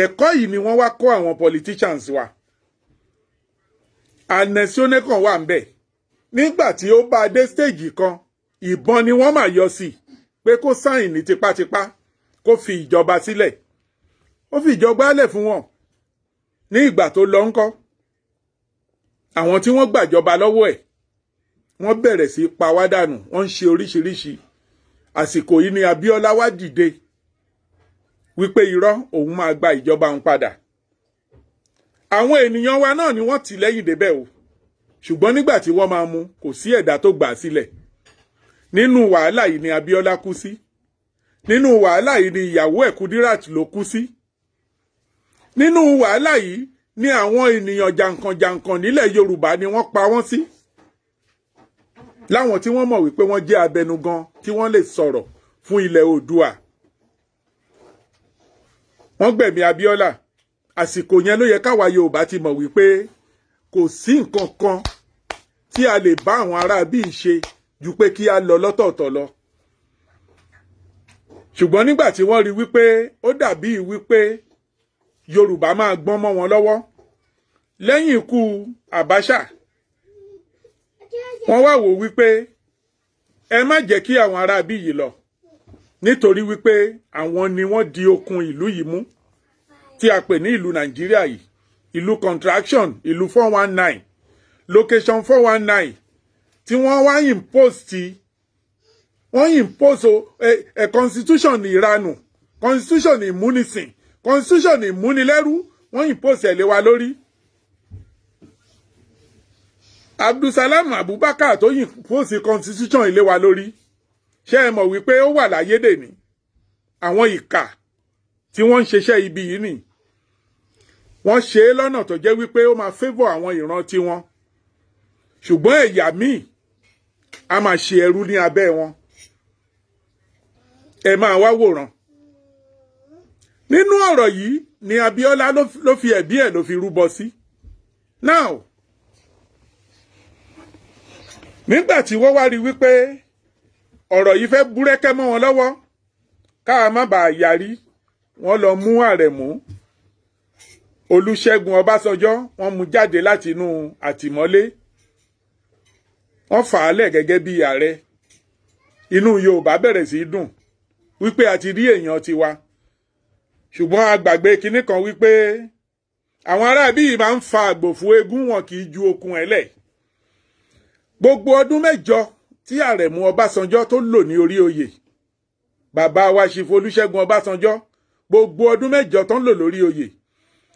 Ẹ̀kọ́ yìí ni wọ́n wá kọ́ àwọn politicians wa. Anẹ́síọ́nẹ́kàn wà ń bẹ̀. Nígbà tí ó bá dé stage kan, ìbọn ni wọ́n máa yọ sí pé kó sáìn ní tipátipá kó fi ìjọba sílẹ̀. Ó fi ìjọba lẹ̀ fún wọn. Ní ìgbà tó lọ ńkọ́, àwọn tí wọ́n gbàjọba lọ́wọ́ ẹ̀, wọ́n bẹ̀rẹ̀ sí pa wá dànù, wọ́n ń ṣe oríṣiríṣi. Àsìkò yìí ni Abíọ́lá wá dìde wípé irọ́ òun máa gba ìjọba òun padà. Àwọn ènìyàn wa náà ni wọ́n tì lẹ́yìn débẹ̀ o. Ṣùgbọ́n nígbà tí wọ́n máa mú, kò sí ẹ̀dá tó gbà sílẹ̀. Nínú wàhálà yìí ni Abíọ́lá kú sí. Nínú wàhálà yìí ni ìyàwó ẹ̀ Kudirat ló kú sí. Nínú wàhálà yìí ni àwọn ènìyàn jàǹkànjàǹkàn nílẹ̀ Yorùbá ni wọ́n pa wọ́n sí. Láwọn tí wọ́n mọ̀ wípé wọ́n jẹ́ abẹnugan tí wọ́n lè sọ̀rọ̀ fún ilẹ̀ Oòduà. Wọ́n gbẹ̀mí Abíọ́lá. Àsìkò yẹn ló yẹ káwa Yorùbá ti mọ̀ wípé kò sí nǹkan kan tí a lè bá àwọn ará bí ṣe ju pé kí a lọ lọ́tọ̀ọ̀tọ̀ lọ. Ṣùgbọ́n nígbà tí wọ́n rí wípé ó dàbí wípé Yorùbá máa gbọ́n mọ́ wọn lọ́wọ́ lẹ́yìn ikú Abacha, wọ́n wá wò wípé ẹ má jẹ́ kí àwọn ará bí yìí lọ nítorí wípé àwọn ni wọ́n di okun ìlú yìí mú. tí a pè ní ìlú Nàìjíríà yìí, ìlú contraction, ìlú 419, location 419, tí wọ́n wá impose constitution ìranù, constitution ìmúnisìn, constitution ìmúnilẹ́rú, wọ́n impose ẹ̀ lé wa lórí. Abdulsalam Abubakar tó impose constitution ilé wa lórí, ṣé ẹ mọ̀ wípé ó wà láyé dè ní àwọn ìkà tí wọ́n ń ṣeṣẹ́ ibi yìí nì, wọ́n ṣe é lọ́nà tó jẹ́ wípé ó máa favour àwọn ìran tiwọn, ṣùgbọ́n ẹ̀yà míì a máa ṣe ẹrú ní abẹ́ wọn. Ẹ máa wá wòran. Nínú ọ̀rọ̀ yìí ni Abíọ́lá ló fi ẹ̀bí ẹ̀ ló fi rúbọ sí. Now, nígbà tí wọ́n wá rí wípé ọ̀rọ̀ yìí fẹ́ búrẹ́kẹ́ mọ́ wọn lọ́wọ́, káà má bàa yarí, wọ́n lọ mú Àrẹ̀mú Olúṣẹ́gun Ọbásanjọ́, wọ́n mú jáde láti inú àtìmọ́lé, wọ́n fà á lẹ̀ gẹ́gẹ́ bí ààrẹ. Inú Yorùbá bẹ̀rẹ̀ sí dùn wípé a ti rí èèyàn tiwa, ṣùgbọ́n a gbàgbé kinní kan wípé àwọn ará bí yìí máa ń fa àgbò fún eégún, wọn kì í ju okùn ẹ̀ lẹ̀. Gbogbo ọdún 8 tí Àrẹ̀mú Ọbásanjọ́ tó lò ní orí oyè, bàbá wa Chief Olúṣẹ́gun Ọbásanjọ́, gbogbo ọdún 8 tó ń lò lórí oyè,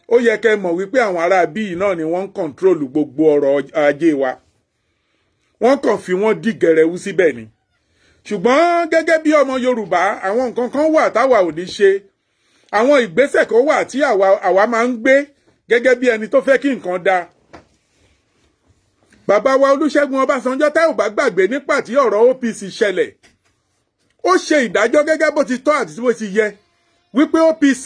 ó yẹ kẹ́ mọ̀ wípé àwọn ará bí yìí náà ni wọ́n ń kọ̀ǹtrólù gbogbo ọrọ̀ ajé wa. Wọ́n kàn fi wọ́n dí gẹ̀rẹ́wú síbẹ̀ ni. Ṣùgbọ́n gẹ́gẹ́ bí ọmọ Yorùbá, àwọn nǹkan kan wà táwa ò ní ṣe, àwọn ìgbésẹ̀ kan wà tí àwa máa ń gbé gẹ́gẹ́ bí ẹni tó fẹ́ kí nǹkan dáa. Bàbá wa Olúṣẹ́gun Ọbásanjọ́, tá ò bá gbàgbé nípa tí ọ̀rọ̀ OPC ṣẹlẹ̀, ó ṣe ìdájọ́ gẹ́gẹ́ bó ti tọ́ àti bó ti yẹ wípé OPC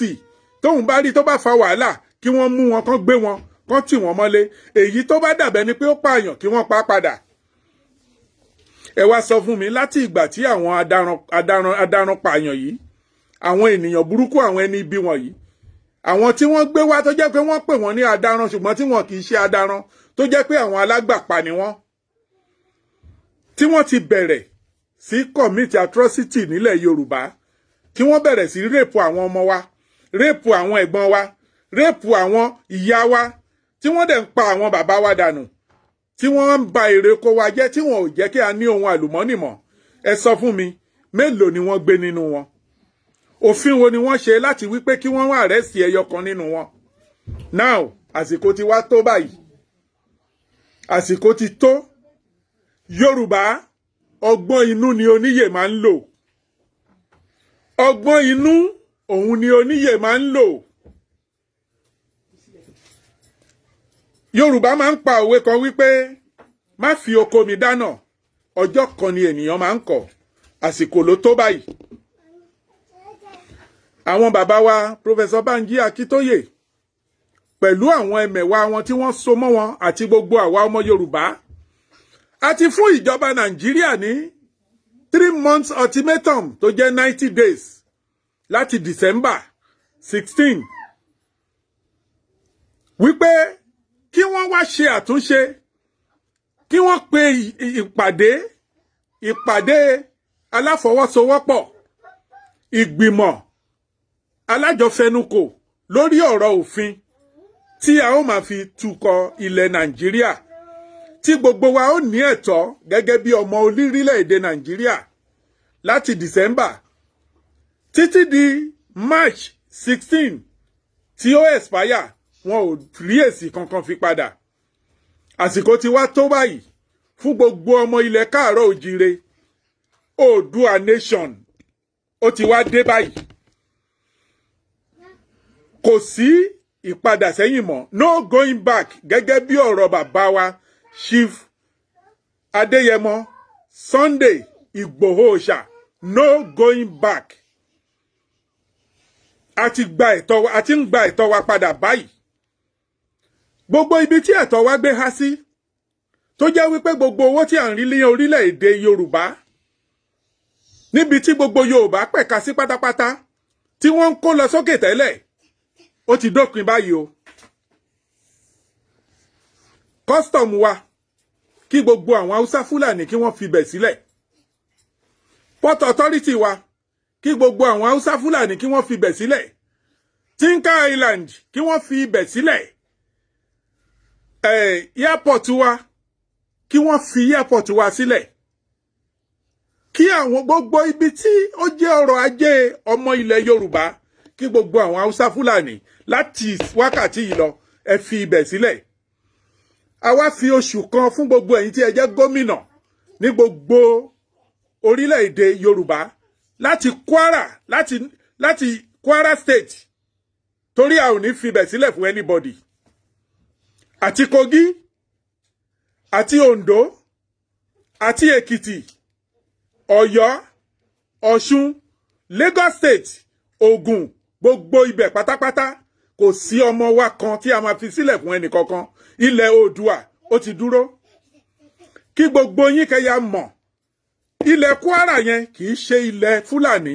tóun bá rí tó bá fa wàhálà kí wọ́n mú wọn, kán gbé wọn, kán tì wọ́n mọ́lé. Èyí tó bá dàbẹ́ ni pé ó pààyàn kí wọ́n pa padà. Ẹ wá sọ fún mi, láti ìgbà tí àwọn adarán pààyàn yìí, àwọn ènìyàn burúkú, àwọn ẹni ibi wọ̀nyí, àwọn tí wọ́n gbé wá tó jẹ́ pé wọ́n pè wọ́n ní adarán ṣùgbọ́n tí wọ́n kì í ṣe adarán, tó jẹ́ pé àwọn alágbàpá ni wọ́n, tí wọ́n ti bẹ̀rẹ̀ sí commit atrocity nílẹ̀ Yorùbá, tí wọ́n bẹ̀rẹ̀ sí rèpù àwọn ọmọ wa, rèpù àwọn ẹ̀gbọ́n wa, rèpù àwọn ìyá wa, tí wọ́n dẹ̀ ń pa àwọn bàbá wa dànù, tí wọ́n ń ba èrè oko wa jẹ́, tí wọ́n ò jẹ́ kí a ní ohun àlùmọ́nì mọ́. Ẹ sọ fún mi, mélòó ni wọ́n gbé nínú wọn? Òfin wo ni wọ́n ṣe láti wípé kí wọ́n wá àrẹ́sì ẹyọ kan nínú wọn? Now, àsìkò ti wá tó báyìí. Àsìkò ti tó. Yorùbá, ọgbọ́n inú ni oníyè máa ń lò. Ọgbọ́n inú òun ni oníyè máa ń lò. Yorùbá máa ń pa òwe kan wípé má fi oko mi dáná, ọjọ́ kan ni ènìyàn máa ń kọ̀. Àsìkò ló tó báyìí. Àwọn bàbá wa Professor Banji Akíntóyè pẹ̀lú àwọn ẹmẹ̀wà wọn tí wọ́n so mọ́ wọn àti gbogbo àwa ọmọ Yorùbá, àti fún ìjọba Nàìjíríà ní 3 months ultimatum tó jẹ́ 90 days láti December 16 wípé kí wọ́n wá ṣe àtúnṣe, kí wọ́n pe ìpàdé aláfọwọ́sowọ́pọ̀, ìgbìmọ̀ alájọfẹnukò lórí ọ̀rọ̀ òfin tí a ó máa fi tukọ̀ ilẹ̀ Nàìjíríà, tí gbogbo wa ó ní ẹ̀tọ́ gẹ́gẹ́ bí ọmọ orílẹ̀-èdè Nàìjíríà láti December títí di March 16 tí ó expire. Wọn ò rí èsì kankan fi padà. Àsìkò ti wá tó báyìí fún gbogbo ọmọ ilẹ̀ káàárọ̀ òjìire. Oòduà nation ó ti wá dé báyìí. Kò sí ìpadà sẹ́yìn mọ́, no going back, gẹ́gẹ́ bí ọ̀rọ̀ bàbá wa Chief Adéyẹmọ Sunday Ìgbòho Òòṣà, no going back. A ti ń gba ẹ̀tọ́ wa padà báyìí. Gbogbo ibi tí ẹ̀tọ́ wa gbé há sí, tó jẹ́ wípé gbogbo owó tí à ń rí ní orílẹ̀-èdè Yorùbá, níbi tí gbogbo Yorùbá pẹ̀ka sí pátápátá, tí wọ́n ń kó lọ sókè tẹ́lẹ̀, ó ti dópin báyìí o. Custom wa, kí gbogbo àwọn Haúsá Fúlàní kí wọ́n fi bẹ̀ sílẹ̀. Port Authority wa, kí gbogbo àwọn Haúsá Fúlàní kí wọ́n fi bẹ̀ sílẹ̀. Tinker Island kí wọ́n fi ibẹ̀ sílẹ̀. Airport wa kí wọ́n fi airport wa sílẹ̀. Kí àwọn gbogbo ibi tí ó jẹ́ ọrọ̀ ajé ọmọ ilẹ̀ Yorùbá kí gbogbo àwọn Haúsá Fúlàní láti wákàtí yìí lọ ẹ fi ibẹ̀ sílẹ̀. A wá fi oṣù kan fún gbogbo ẹ̀yin tí ẹ jẹ́ gómìnà ní gbogbo orílẹ̀-èdè Yorùbá láti Kwara láti Kwara State torí a ò ní fi ibẹ̀ sílẹ̀ fún anybody. Àti Kogi àti Ondo àti Èkìtì Ọ̀yọ́ Ọ̀ṣun Lagos State Ògùn gbogbo ibẹ̀ pátápátá kò sí ọmọ wa kan tí a máa fi sílẹ̀ fún ẹnì kankan. Ilẹ̀ Oòduà ó ti dúró. Kí gbogbo yín kẹ́yà mọ̀ ilẹ̀ Kwara yẹn kì í ṣe ilẹ̀ Fúlàní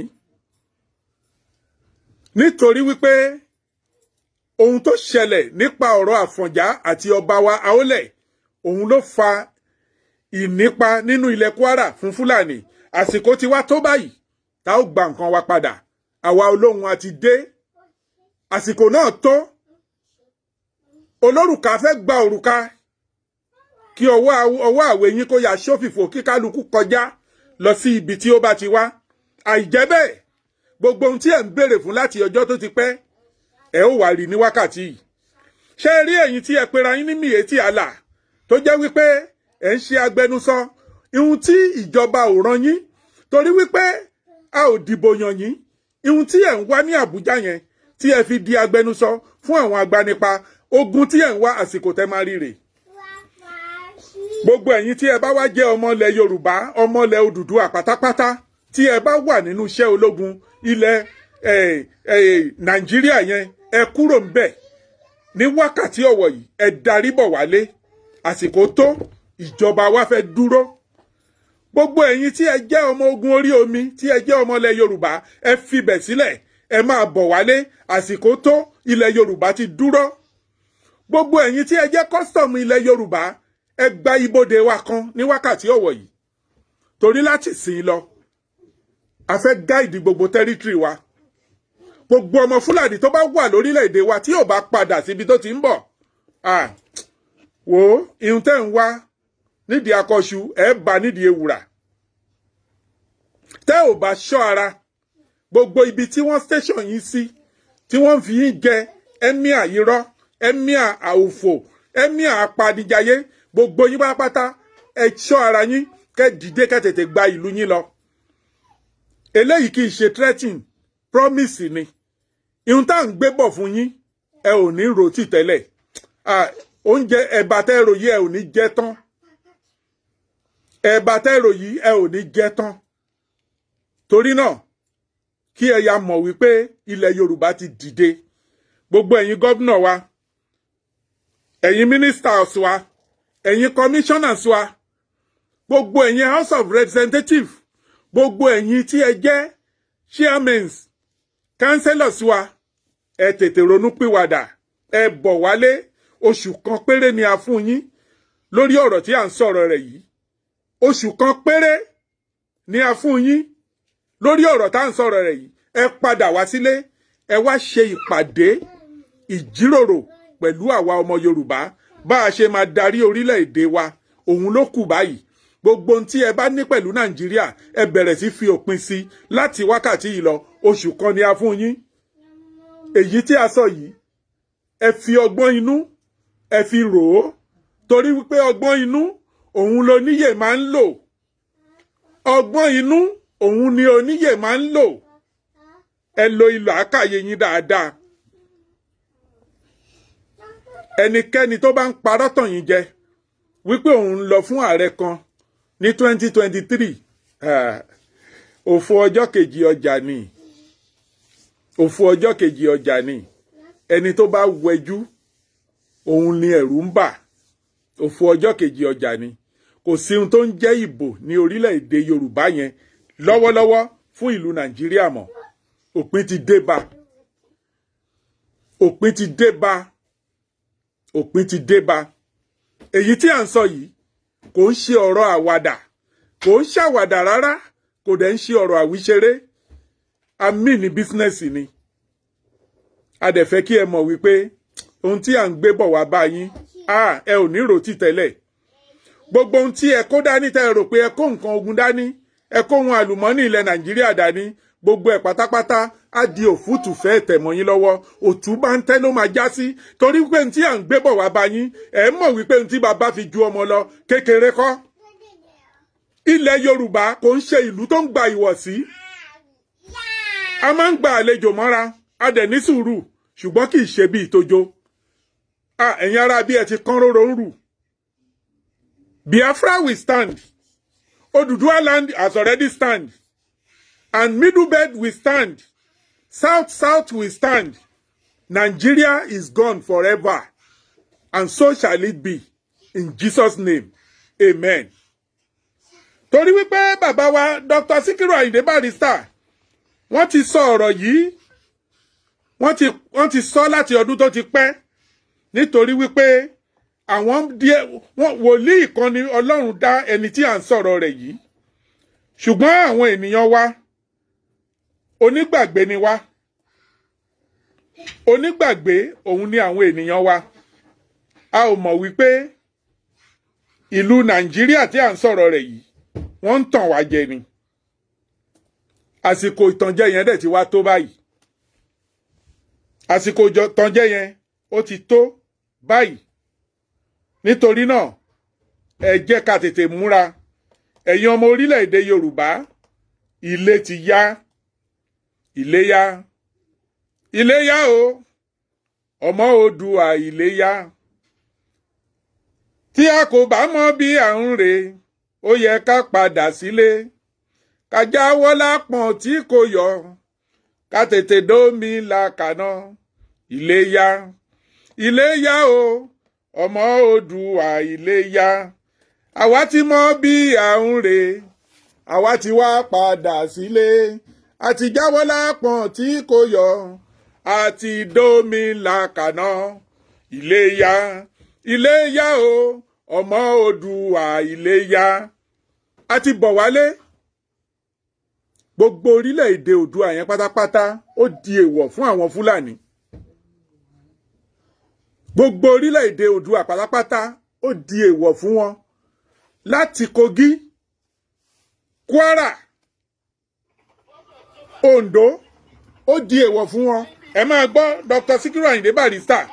nítorí wípé ohun tó ṣẹlẹ̀ nípa ọ̀rọ̀ Àfọ̀njá àti ọba wa Àólẹ̀ òun ló fa ìnípa nínú ilẹ̀ Kwara fún Fúlàní. Àsìkò ti wá tó báyìí tá ó gba nǹkan wa padà. Àwa olóhun àti dé. Àsìkò náà tó. Olórùka fẹ́ gba òrùka kí ọwọ́ àwẹ̀ yín kó ya ṣófìfò kí kálukú kọjá lọ sí ibi tí ó bá ti wá. Àìjẹ́ bẹ́ẹ̀ gbogbo ohun tí ẹ̀ ń béèrè fún láti ọjọ́ tó ti pẹ́ ẹ ó wá rí ní wákàtí yìí. Ṣé rí ẹ̀yin tí ẹ pera yín ní Miyetti Allah tó jẹ́ wípé ẹ̀ ń ṣe agbẹnusọ ihun tí ìjọba ò rán yín torí wípé a ò dìbò yàn yín. Ihun tí ẹ̀ ń wá ní Àbújá yẹn tí ẹ fi di agbẹnusọ fún àwọn agbanipa ogun tí ẹ̀ ń wá àsìkò tẹ́ máa rí rè. Gbogbo ẹ̀yin tí ẹ bá wá jẹ́ ọmọ ilẹ̀ Yorùbá ọmọ ilẹ̀ Odùduwà pátápátá tí ẹ bá wà nínú iṣẹ́ ológun ilẹ̀ Nàìjíríà yẹn ẹ kúrò ńbẹ̀ ní wákàtí ọ̀wọ̀ yìí ẹ darí bọ̀ wálé. Àsìkò tó ìjọba wa fẹ́ dúró. Gbogbo ẹ̀yin tí ẹ jẹ́ ọmọ ogun orí omi tí ẹ jẹ́ ọmọ ilẹ̀ Yorùbá ẹ fibẹ̀ sílẹ̀ ẹ máa bọ̀ wálé. Àsìkò tó ilẹ̀ Yorùbá ti dúró. Gbogbo ẹ̀yin tí ẹ jẹ́ kọ́sítọ̀mù ilẹ̀ Yorùbá ẹ gba ibodè wa kan ní wákàtí ọ̀wọ̀ yìí torí láti sìn lọ a fẹ́ gáìdì gbogbo tẹ́rítírì wa. Gbogbo ọmọ Fúlàní tó bá wà lórílẹ̀‐èdè wa tí ò bá padà síbi tó ti ń bọ̀ wò ó ihun tẹ́ ń wá nídìí akọ́ṣu ẹ̀ bá nídìí ewùrà. Tẹ́ ò bá ṣọ́ ara gbogbo ibi tí wọ́n station yín sí tí wọ́n fi yín jẹ ẹ́míà irọ́ ẹ́míà àwòfò ẹ́míà apanijayé gbogbo yín pátápátá ẹ ṣọ́ ara yín kẹ́ dìde kẹ́ tètè gba ìlú yín lọ. Eléyìí kì í ṣe threatening promise ni. Ihun tá à ń gbé bọ̀ fún yín ẹ ò ní ròtì tẹ́lẹ̀. Oúnjẹ ẹ̀bà tẹ́rò yìí ẹ ò ní jẹ tán. Ẹ̀bà tẹ́rò yìí ẹ ò ní jẹ tán. Torí náà kí ẹ ya mọ̀ wípé ilẹ̀ Yorùbá ti dìde. Gbogbo ẹ̀yin gómìnà wa ẹ̀yin ministers wa ẹ̀yin commissioners wa gbogbo ẹ̀yin House of Representatives gbogbo ẹ̀yin tí ẹ jẹ́ chairmen councillors wa ẹ tètè ronú pìwàdà ẹ bọ̀ wálé. Oṣù kan péré ni a fún yín lórí ọ̀rọ̀ tí à ń sọ̀rọ̀ rẹ̀ yìí. Oṣù kan péré ni a fún yín lórí ọ̀rọ̀ tá à ń sọ̀rọ̀ rẹ̀ yìí. Ẹ padà wá sílé ẹ wá ṣe ìpàdé ìjíròrò pẹ̀lú àwa ọmọ Yorùbá bá a ṣe máa darí orílẹ̀-èdè wa. Òun ló kù báyìí. Gbogbo ohun tí ẹ bá ní pẹ̀lú Nàìjíríà ẹ bẹ̀rẹ̀ sí fi òpin sí láti wákàtí yìí lọ. Oṣù kan ni a fún yín. Èyí tí a sọ yìí ẹ fi ọgbọ́n inú ẹ fi rò ó torí wípé ọgbọ́n inú òun lóníyè máa ń lò. Ọgbọ́n inú òun ni oníyè máa ń lò. Ẹ lo ìlò àkàyè yín dáadáa. Ẹnikẹ́ni tó bá ń parọ́ tàn yín jẹ wípé òun ń lọ fún ààrẹ kan ní 2023 òfò ọjọ́ kejì ọjà ni. Òfò ọjọ́ kejì ọjà ni. Ẹni tó bá wẹjú òun ni ẹ̀rù ń bà. Òfò ọjọ́ kejì ọjà ni. Kò sí ohun tó ń jẹ́ ìbò ní orílẹ̀-èdè Yorùbá yẹn lọ́wọ́lọ́wọ́ fún ìlú Nàìjíríà mọ́. Òpin ti dé bá. Òpin ti dé bá. Òpin ti dé bá. Èyí tí à ń sọ yìí kò ń ṣe ọ̀rọ̀ àwàdà. Kò ń ṣàwàdà rárá. Kò dẹ̀ ń ṣe ọ̀rọ̀ àwíṣeré. Àmì ní bísínẹ́sì ni. a dẹ̀ fẹ́ kí ẹ mọ̀ wípé ohun tí à ń gbé bọ̀ wá bá yín ẹ ò ní rò tí tẹ́lẹ̀ gbogbo ohun tí ẹ kó dání tẹ́ ẹ rò pé ẹ kó nǹkan ogun dání ẹ kó ohun àlùmọ́nì ilẹ̀ Nàìjíríà dání gbogbo ẹ̀ pátápátá á di òfútù fẹ́ tẹ̀mọ́ yín lọ́wọ́ òtún bá ń tẹ́ ló máa já sí torí pé ohun tí à ń gbé bọ̀ wá bá yín ẹ mọ̀ wípé ohun tí bàbá fi ju ọmọ lọ kékeré kọ́ ilẹ̀ Yorùbá kò ń ṣe ìlú tó ń gba ìwọ̀sí a máa ń gba àlejò mọ́ra a dẹ̀ ní sùúrù ṣùgbọ́n kì í ṣe bí ìtojo ẹ̀yin ará bí ẹ ti kán róró ń rù Biafra will stand Oduduwa land has already stand and Middle Belt will stand South will stand Nigeria is gone forever and so shall it be in Jesus' name amen. Torí wípé bàbá wa Dr. Sikiru Ayinde Barrister wọ́n ti sọ ọ̀rọ̀ yìí wọ́n ti sọ láti ọdún tó ti pẹ́ nítorí wípé àwọn wòlíì kan ni Ọlọ́run dá ẹni tí à ń sọ̀rọ̀ rẹ̀ yìí ṣùgbọ́n àwọn ènìyàn wa onígbàgbé ni wá onígbàgbé òun ni àwọn ènìyàn wa a ò mọ̀ wípé ìlú Nàìjíríà tí à ń sọ̀rọ̀ rẹ̀ yìí wọ́n ń tàn wá jẹ ni àsìkò ìtànjẹ yẹn dẹ̀ ti wá tó báyìí àsìkò ìtànjẹ yẹn ó ti tó báyìí nítorí náà ẹ jẹ́ ká tètè múra ẹ̀yin ọmọ orílẹ̀-èdè Yorùbá ilé ti yá Iléyá Iléyá o ọmọ Oòduà Iléyá tí a kò bá mọ bí à ń rè ó yẹ ká padà sílé ká jáwọ́ lápọ̀n tí kò yọ ká tètè dómi làkàná Iléyá Iléyá o ọmọ Oòduà Iléyá àwa ti mọ bí à ń rè àwa ti wá padà sílé àti jáwọ́ lápọ̀n tí kò yọ àti dómi làkàná Iléyá Iléyá o ọmọ Oòduà Iléyá a ti bọ̀ wálé gbogbo orílẹ̀-èdè Oòduà yẹn pátápátá ó di èèwọ̀ fún àwọn Fúlàní gbogbo orílẹ̀-èdè Oòduà pátápátá ó di èèwọ̀ fún wọn láti Kogi Kwara Ondo ó di èèwọ̀ fún wọn ẹ máa gbọ́ Dr. Sikiru Ayinde Barrister.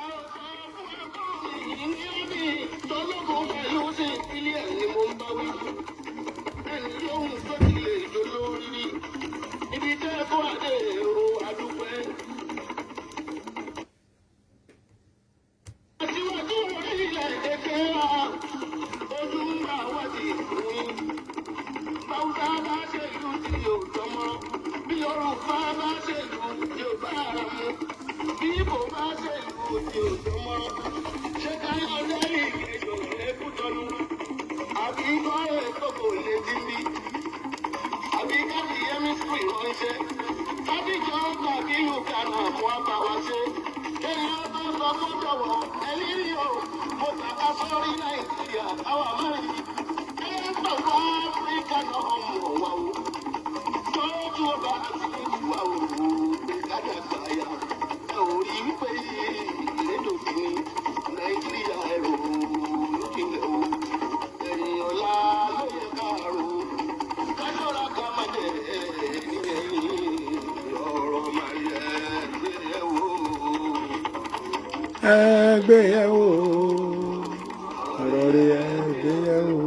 Ẹgbéyẹ̀wò ọ̀rọ̀ rẹ̀ ẹgbéyẹ̀wò.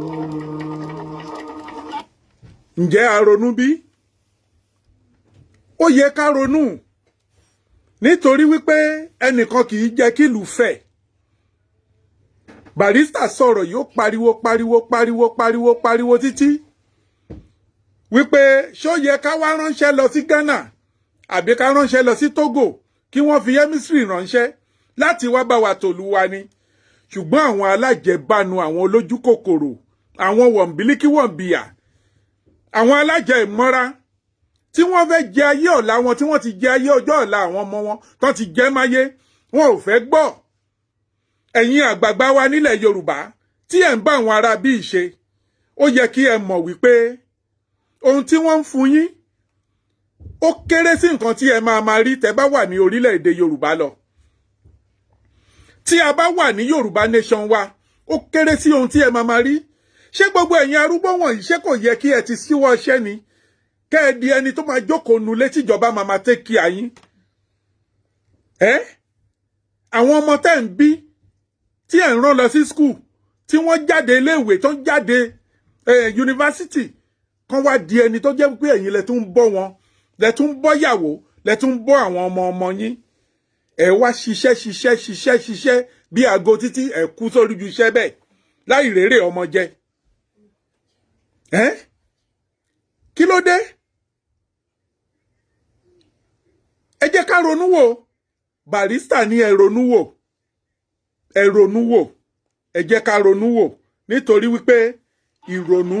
Ǹjẹ́ a ronú bí? Ó yẹ ká ronú nítorí wípé ẹnìkan kì í jẹ́ kí ìlú fẹ̀. Barrister sọ̀rọ̀ yóò pariwo títí wípé ṣó yẹ ká wá ránṣẹ́ lọ sí Ghana àbí ká ránṣẹ́ lọ sí Togo kí wọ́n fi emissary ránṣẹ́ láti wá bá wa tòlú wa ni ṣùgbọ́n àwọn alájẹbánu àwọn olójú kòkòrò àwọn wọ̀nbílíkì wọ̀nbíyà àwọn alájẹ ìmọ́ra tí wọ́n fẹ́ jẹ ayé ọ̀la wọn tí wọ́n ti jẹ ayé ọjọ́ ọ̀la àwọn ọmọ wọn tán ti jẹ máyé wọn ò fẹ́ gbọ́ ẹ̀yin àgbààgbà wa nílẹ̀ Yorùbá tí ẹ̀ ń bá àwọn ará bí ìṣe ó yẹ kí ẹ mọ̀ wípé ohun tí wọ́n ń fún yín ó kéré sí nǹkan tí ẹ máa rí tẹ́ bá wà ní orílẹ̀-èdè Yorùbá lọ. Tí a bá wà ní Yorùbá nation wa, ó kéré sí ohun tí ẹ máa rí. Ṣé gbogbo ẹ̀yin arúgbó wọ̀nyí ṣé kò yẹ kí ẹ ti síwọ́ iṣẹ́ ni? Kẹ́ ẹ di ẹni tó máa jókòó nulẹ̀ tíjọba máa take care yín. Àwọn ọmọ tẹ́ ń bí tí ẹ̀ ń rán lọ sí school, tí wọ́n jáde iléèwé tó ń jáde yunifásitì, kan wá di ẹni tó jẹ́ pé ẹ̀yin lẹ tún ń bọ́ wọn, lẹ tún ń bọ́ yàwó, lẹ tún ń bọ́ àwọn ọmọ yín. Ẹ wá ṣiṣẹ́ bí aago títí ẹ kú sórí ju iṣẹ́ bẹ́ẹ̀ láì rèrè ọmọ jẹ. Kí ló dé? Ẹ jẹ́ ká ronú wò. Barrister ní ẹ ronú wò. Ẹ ronú wò. Ẹ jẹ́ ká ronú wò nítorí wípé ìrònú.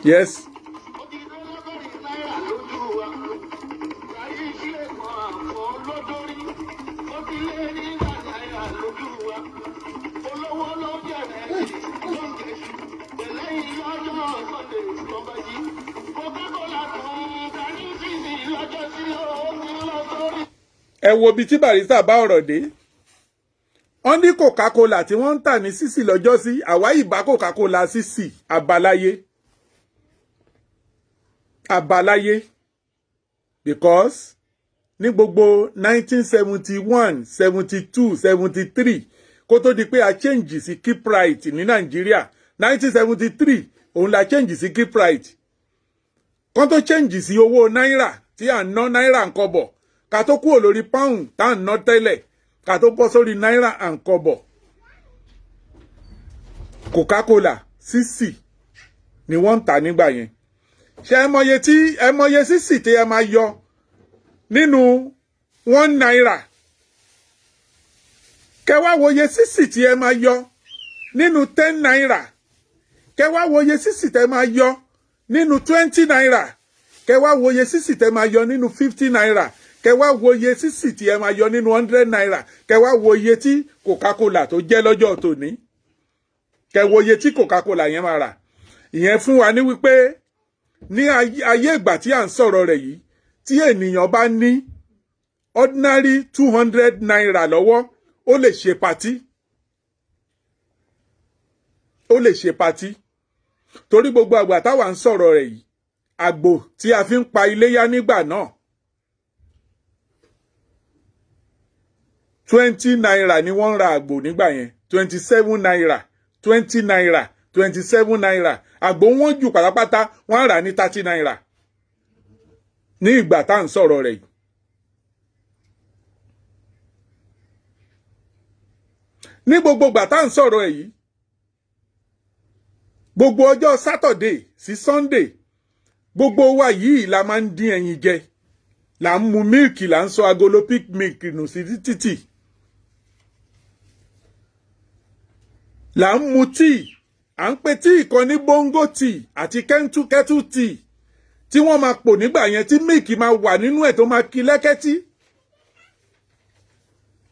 Yes. Ẹ wo bí tí Barrister bá ọ̀rọ̀ dé. Wọ́n ní Coca-Cola tí wọ́n ń tà ní sísì lọ́jọ́ sí, àwa ìbá Coca-Cola sísì àbáláyé. Àbáláyé. Because ní gbogbo 1971, 72, 73 kó tó di pé a change sí keep right ní Nàìjíríà. 1973 òun la change sí keep right. Kó tó change sí owó náírà tí à ń ná náírà ń kọ́bọ̀. Ká tó kúrò lórí pound tá à ń ná tẹ́lẹ̀. Ká tó bọ́ sórí náírà à ń kọ́bọ̀. Coca-Cola sísì ni wọ́n ń tà nígbà yẹn. Ṣé ẹ mọye sísì tí ẹ máa yọ nínú 1 náírà? Kẹ́ wá wòye sísì tí ẹ máa yọ nínú 10 náírà. Kẹ́ wá wòye sísì tí ẹ máa yọ nínú 20 náírà. Kẹ́ wá wòye sísì tí ẹ máa yọ nínú 50 náírà. Kẹ́ wá wòye sísì tí ẹ máa yọ nínú 100 náírà. Kẹ́ wá wòye tí Coca-Cola tó jẹ́ lọ́jọ́ tòní. Kẹ́ wòye tí Coca-Cola yẹn máa rà. Ìyẹn fún wa ní wípé ní ayé ìgbà tí à ń sọ̀rọ̀ rẹ̀ yìí, tí ènìyàn bá ní ordinary 200 náírà lọ́wọ́, ó lè ṣe patí. Ó lè ṣe patí. Torí gbogbo àgbà táwa ń sọ̀rọ̀ rẹ̀ yìí, àgbò tí a fi ń pa iléyá nígbà náà 20 náírà ni wọ́n ń ra àgbò nígbà yẹn. 27 náírà, 20 náírà, 27 náírà. Àgbò wọn jù pátápátá wọ́n rà ní 30 náírà. Ní ìgbà tá à ń sọ̀rọ̀ rẹ̀ yìí. Ní gbogbo ìgbà tá à ń sọ̀rọ̀ ẹ̀ yìí, gbogbo ọjọ́ Saturday sí Sunday, gbogbo wa yìí la máa ń dín ẹyin jẹ. Là ń mu mílìkì, là ń sọ agolo pick milk nù sí títì. Là ń mu tíì, à ń pe tíì kan ní bongo tíì àti kettle tíì tí wọ́n máa pò nígbà yẹn tí mílìkì máa wà nínú ẹ̀ tó máa ki lẹ́kẹ́tí.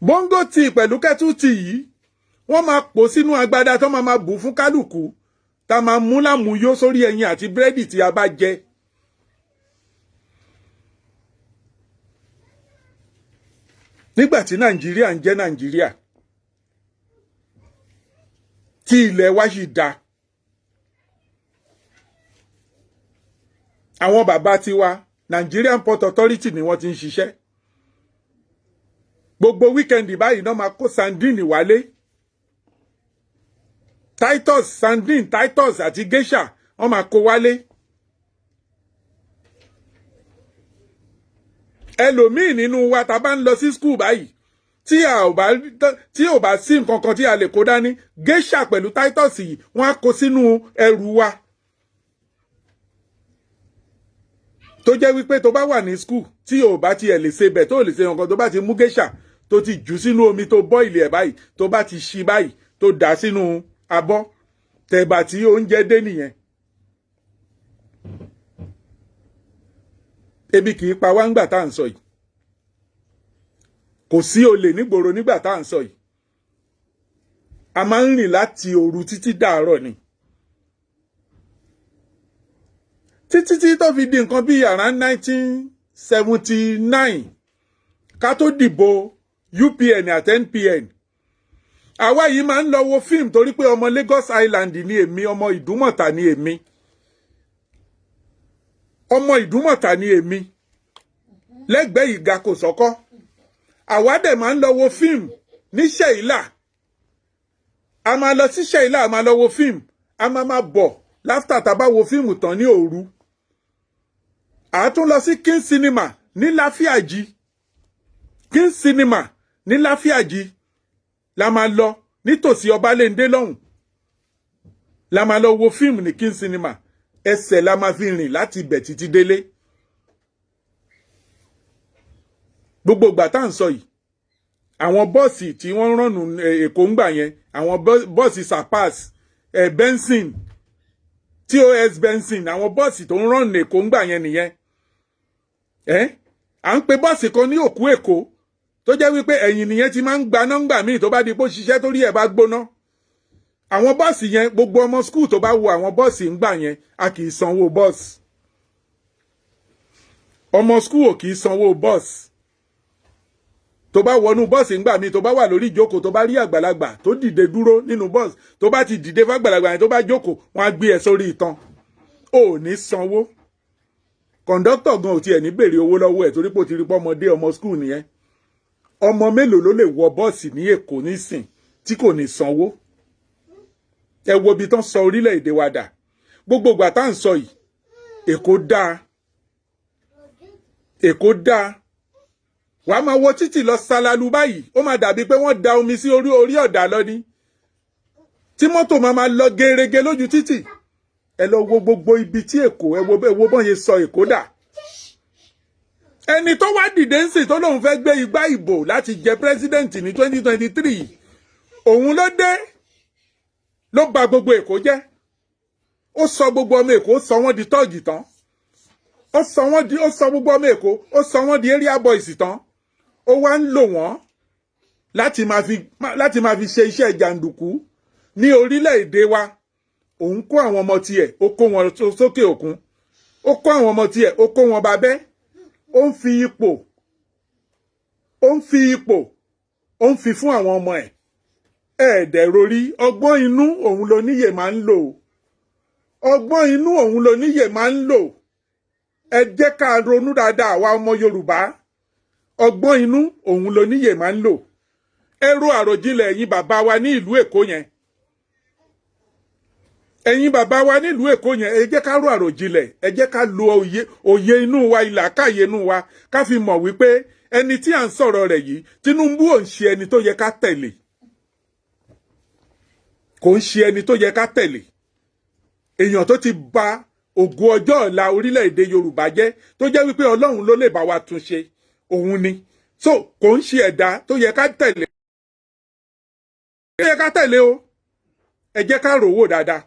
Bongo tíì pẹ̀lú kettle tíì yìí wọ́n máa pò sínú agbada tó máa bù fún kálukú tá máa mú lámúyó sórí ẹyin àti búrẹ́dì tí a bá jẹ. Nígbà tí Nàìjíríà ń jẹ́ Nàìjíríà, tí ilẹ̀ wa sì dá. Àwọn bàbá tiwa, Nigerian Port Authority ni wọ́n ti ń ṣiṣẹ́. Gbogbo wíkẹ́ndì báyìí náà máa kó sandini wálé. Sandine, Titus àti Geisha wọ́n máa kó wálé. Ẹlòmíì nínú wa tá bá ń lọ sí school báyìí, tí ò bá sí nǹkan kan tí a lè kó dání, Geisha pẹ̀lú Titus yìí wọ́n á kó sínú ẹrù wa. Tó jẹ́ wípé tó bá wà ní school tí ò bá tiẹ̀ lè ṣe bẹ̀ tó lè ṣe nǹkan, tó bá ti mú Geisha tó ti jù sínú omi tó boil ẹ̀ báyìí, tó bá ti ṣí báyìí tó dà sínú abọ́, tẹ̀bà tí oúnjẹ dé nìyẹn. Ebi kì í pa wá ńgbà tá à ń sọ yìí. Kò sí olè nígboro nígbà tá à ń sọ yìí. A máa ń rìn láti òru títí dàárọ̀ ni. títí tí tó fi di nǹkan bí around 1979 ká tó dìbò UPN àti NPN. Àwa yìí máa ń lọ wo fíìmù torí pé ọmọ Lagos Island ni èmi, ọmọ Ìdúmọ̀tà ni èmi. Ọmọ Ìdúmọ̀tà ni èmi. Lẹ́gbẹ̀ẹ́ Ìga kò sọ́kọ́. Àwa dẹ̀ máa ń lọ wo fíìmù ní Ṣẹ̀ìlà. A máa lọ sí Ṣẹ̀ìlà, a máa lọ wo fíìmù. A máa bọ̀ láftà tá bá wo fíìmù tán ní òru. A tún lọ sí King Cinema ní Láfíàjì. King Cinema ní Láfíàjì la máa lọ nítòsí Ọbalẹ́ndé lọ́hùn. La máa lọ wo fíìmù ní King Cinema. Ẹsẹ̀ la máa fi rìn láti ibẹ̀ títí délé. Gbogbo ìgbà tá à ń sọ yìí, àwọn bọ́ọ̀sì tí wọ́n rànnù Èkó ń gbà yẹn, àwọn bọ́ọ̀sì Sapas, Benson, TOS Benson, àwọn bọ́ọ̀sì tó ń rànnù Èkó ń gbà yẹn nìyẹn. À ń pe bọ́ọ̀sì kan ní Òkú Èkó tó jẹ́ wípé ẹ̀yìn nìyẹn ti máa ń gba nọ́mbà míì tó bá di pé ó ṣiṣẹ́ torí ẹ̀ bá gbóná. Àwọn bọ́ọ̀sì yẹn, gbogbo ọmọ skul tó bá wo àwọn bọ́ọ̀sì ń gbà yẹn, a kì í sanwó bọ́ọ̀sì. Ọmọ skul ò kì í sanwó bọ́ọ̀sì. Tó bá wọnú bọ́ọ̀sì ń gbà míì tó bá wà lórí ìjókòó tó bá rí àgbàlagbà tó dìde dúró nínú bọ́ọ̀sì, tó bá ti dìde fàgbàlagbà yẹn tó bá jókòó, wọ́n á gbé ẹ sórí ìtàn. Ò ní sanwó. Kọ̀ńdọ́tọ̀ gan ò tiẹ̀ ní béèrè owó lọ́wọ́ ẹ̀ torí pé ó ti rí pé ọmọdé ọmọ skul nìyẹn. Ọmọ mélòó ló lè wọ bọ́ọ̀sì ní Èkó nísìn tí kò ní sanwó? Ẹ wo ibi tán sọ orílẹ̀-èdè wa dà. Gbogbo ìgbà tá à ń sọ yìí, Èkó dáa. Èkó dáa. Wà á máa wọ títì lọ Ṣàlàlú báyìí, ó máa dàbí pé wọ́n da omi sí orí ọ̀dà lọ ní. Tí mọ́tò máa lọ gerege lójú títì. Ẹ lọ wo gbogbo ibi tí Èkó, ẹ wo bọ́n ṣe sọ Èkó dà. Ẹni tó wá dìde ń sìn tó lóun fẹ́ gbé igbá ìbò láti jẹ president ní 2023, òun ló dé ló bà gbogbo Èkó jẹ́. Ó sọ gbogbo ọmọ Èkó, ó sọ wọ́n di tọ́ọ̀gì tán. Ó sọ gbogbo ọmọ Èkó, ó sọ wọ́n di area boys tán. Ó wá ń lò wọ́n láti máa fi ṣe iṣẹ́ jàǹdùkú ní orílẹ̀-èdè wa. Òun kó àwọn ọmọ tiẹ̀, ó kó wọn sókè òkun. Ó kó àwọn ọmọ tiẹ̀, ó kó wọn babẹ́. Ó ń fi ipò fún àwọn ọmọ ẹ̀. Ẹ̀ẹ́dẹ̀ rorí ọgbọ́n inú òun ló níyè máa ń lò. Ọgbọ́n inú òun ló níyè máa ń lò. Ẹ jẹ́ ká ronú dáadáa àwa ọmọ Yorùbá. Ọgbọ́n inú òun ló níyè máa ń lò. Ẹ ro àròjinlẹ̀ ẹ̀yin bàbá wa ní ìlú Èkó yẹn. Ẹ̀yin bàbá wa nílùú Èkó yẹn, ẹ jẹ́ ká ro àròjinlẹ̀, ẹ jẹ́ ká lo òye inú wa, ìlàkàyè inú wa, ká fi mọ̀ wípé ẹni tí à ń sọ̀rọ̀ rẹ̀ yìí, Tinubu ò ń ṣe ẹni tó yẹ ká tẹ̀lé. Kò ń ṣe ẹni tó yẹ ká tẹ̀lé. Èèyàn tó ti bà ògo ọjọ́ ọ̀la orílẹ̀-èdè Yorùbá jẹ́, tó jẹ́ wípé Ọlọ́run ló lè bá wa tún ṣe, òun ni. So kò ń ṣe ẹ̀dá tó yẹ ká tẹ̀lé. Ẹ yẹ ká tẹ̀lé o. Ẹ jẹ́ ká rò wò dáadáa.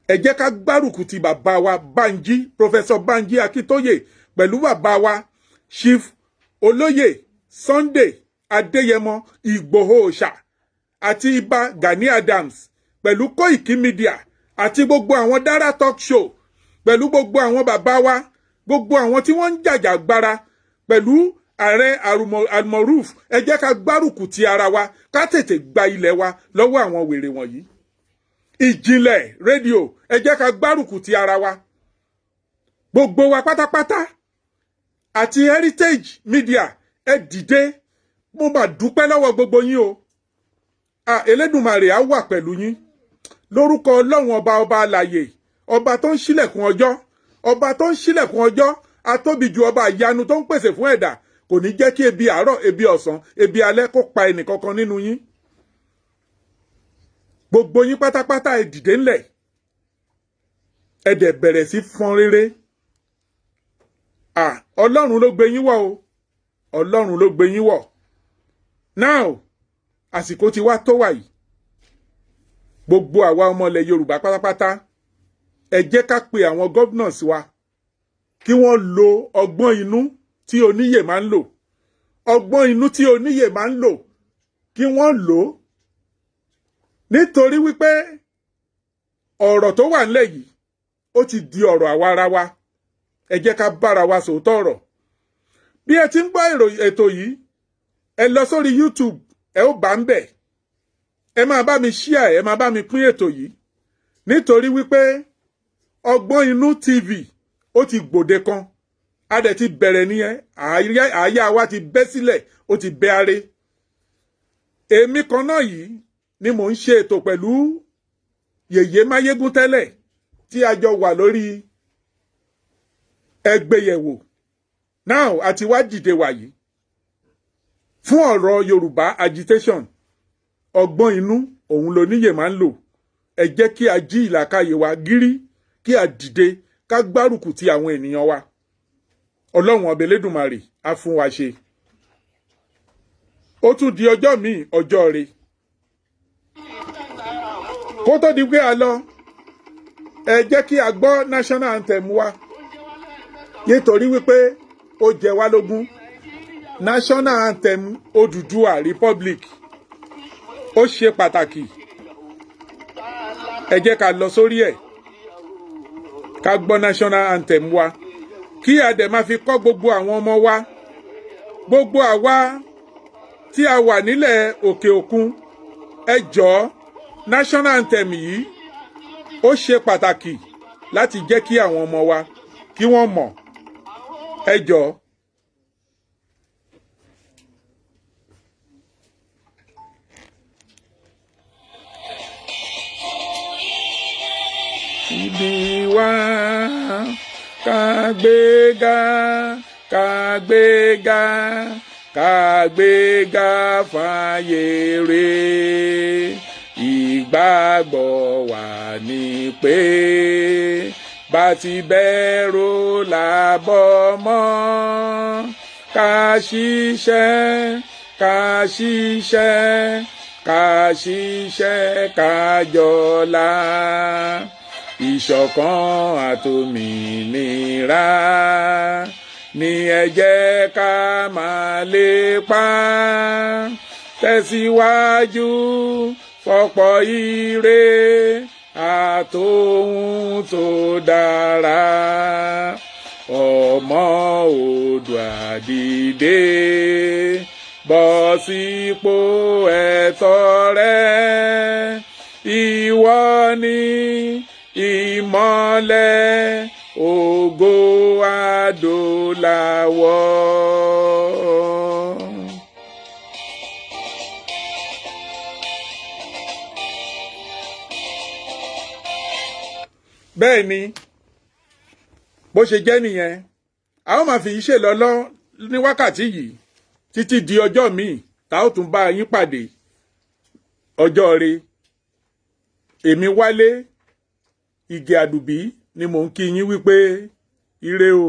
Ẹ jẹ́ ká gbárùkù ti bàbá wa Banji, Professor Banji Akíntóyè, pẹ̀lú bàbá wa Chief Olóyè Sunday Adéyẹmọ Ìgbòho Òòṣà àti Ìbà Gani Adams, pẹ̀lú Koiki Media àti gbogbo àwọn Dara Talk Show, pẹ̀lú gbogbo àwọn bàbá wa, gbogbo àwọn tí wọ́n ń jàjàgbara, pẹ̀lú ààrẹ Almoruf. Ẹ jẹ́ ká gbárùkù ti ara wa, ká tètè gba ilẹ̀ wa lọ́wọ́ àwọn wèrè wọ̀nyí. Ìjìnlẹ̀ rédíò, ẹ jẹ́ ká gbárùkù ti ara wa. Gbogbo wa pátápátá àti Heritage Media, ẹ dìde. Mo máa dúpẹ́ lọ́wọ́ gbogbo yín o. Elédùmarè á wà pẹ̀lú yín. Lórúkọ Ọlọ́run ọba alààyè, ọba tó ń ṣílẹ̀kùn ọjọ́, ọba tó ń ṣílẹ̀kùn ọjọ́, atóbi ju ọba ìyanu tó ń pèsè fún ẹ̀dá. Kò ní jẹ́ kí ebi àárọ̀, ebi ọ̀sán, ebi alẹ́ kó pa ẹnìkankan nínú yín. Gbogbo yín pátápátá ẹ dìde ńlẹ̀. Ẹ dẹ̀ bẹ̀rẹ̀ sí fọn rere. Ọlọ́run ló gbé yín wọ̀ o. Ọlọ́run ló gbé yín wọ̀. Now, àsìkò ti wá tó wà yìí. Gbogbo àwa ọmọ ilẹ̀ Yorùbá pátápátá, ẹ jẹ́ ká pe àwọn governors wa kí wọ́n lo ọgbọ́n inú tí oníyè máa ń lò. Ọgbọ́n inú tí oníyè máa ń lò, kí wọ́n lò ó. Nítorí wípé ọ̀rọ̀ tó wà nílẹ̀ yìí ó ti di ọ̀rọ̀ àwa ara wa ẹ jẹ́ ká bára wa sòótọ́ ọ̀rọ̀ bí ẹ ti ń gbọ́ ètò yìí ẹ lọ sórí YouTube ẹ ó bá ń bẹ̀ ẹ máa bá mi share ẹ máa bá mi pín ètò yìí nítorí wípé Ọgbọ́n Inú TV ó ti gbòde kan a dẹ̀ ti bẹ̀rẹ̀ nìyẹn àyà wa ti bẹ́ sílẹ̀ ó ti bẹ́ aré èmi kan náà yìí ni mò ń ṣe ètò pẹ̀lú Yèyé Máyégún tẹ́lẹ̀ tí a jọ wà lórí Ẹgbẹ́yẹ̀wò now àti wá dìde wàyí fún ọ̀rọ̀ Yorùbá agitation Ọgbọ́n Inú òun lóníyè máa ń lò ẹ jẹ́ kí a jí ìlàkàyè wa gírí kí a dìde ká gbárùkù ti àwọn ènìyàn wa Ọlọ́run ọba Elédùmarè á fún wa ṣe ó tún di ọjọ́ míì ọjọ́ re kó tó di pé a lọ ẹ jẹ́ kí a gbọ́ national anthem wa nítorí wípé ó jẹ wá lógún national anthem Odùduwà Republic ó ṣe pàtàkì ẹ jẹ́ ká lọ sórí ẹ̀ ká gbọ́ national anthem wa kí a dẹ̀ máa fi kọ́ gbogbo àwọn ọmọ wa gbogbo àwa tí a wà nílẹ̀ òkè òkun ẹ jọ̀ọ́ national anthem yìí ó ṣe pàtàkì láti jẹ́ kí àwọn ọmọ wa kí wọ́n mọ̀ ẹ jọ̀ọ́. Ibi wa kàgbéga kàgbéga kàgbéga fàyè rẹ̀ ìgbàgbọ́ wa ni pé bá ti bẹ̀rù làbọ̀ mọ́ ká ṣiṣẹ́ ká ṣiṣẹ́ ká ṣiṣẹ́ ká jọlá ìṣọ̀kan àtòmìnira ni ẹ jẹ́ ká máa lépa tẹ̀síwájú fọ́pọ̀ ire àtòhun tó dára ọmọ Oòduà dìde bọ́ sípò ẹ̀tọ́ rẹ ìwọ ni ìmọ́lẹ̀ ògo adúláwọ̀. bẹ́ẹ̀ ni bó ṣe jẹ́ nìyẹn a ó máa fi yìí ṣe lọ́lọ́ ní wákàtí yìí títí di ọjọ́ míì tá ó tún bá yín pàdé ọjọ́ re èmi Wálé Ìgè Àdùbí ni mò ń kí yín wípé ire o.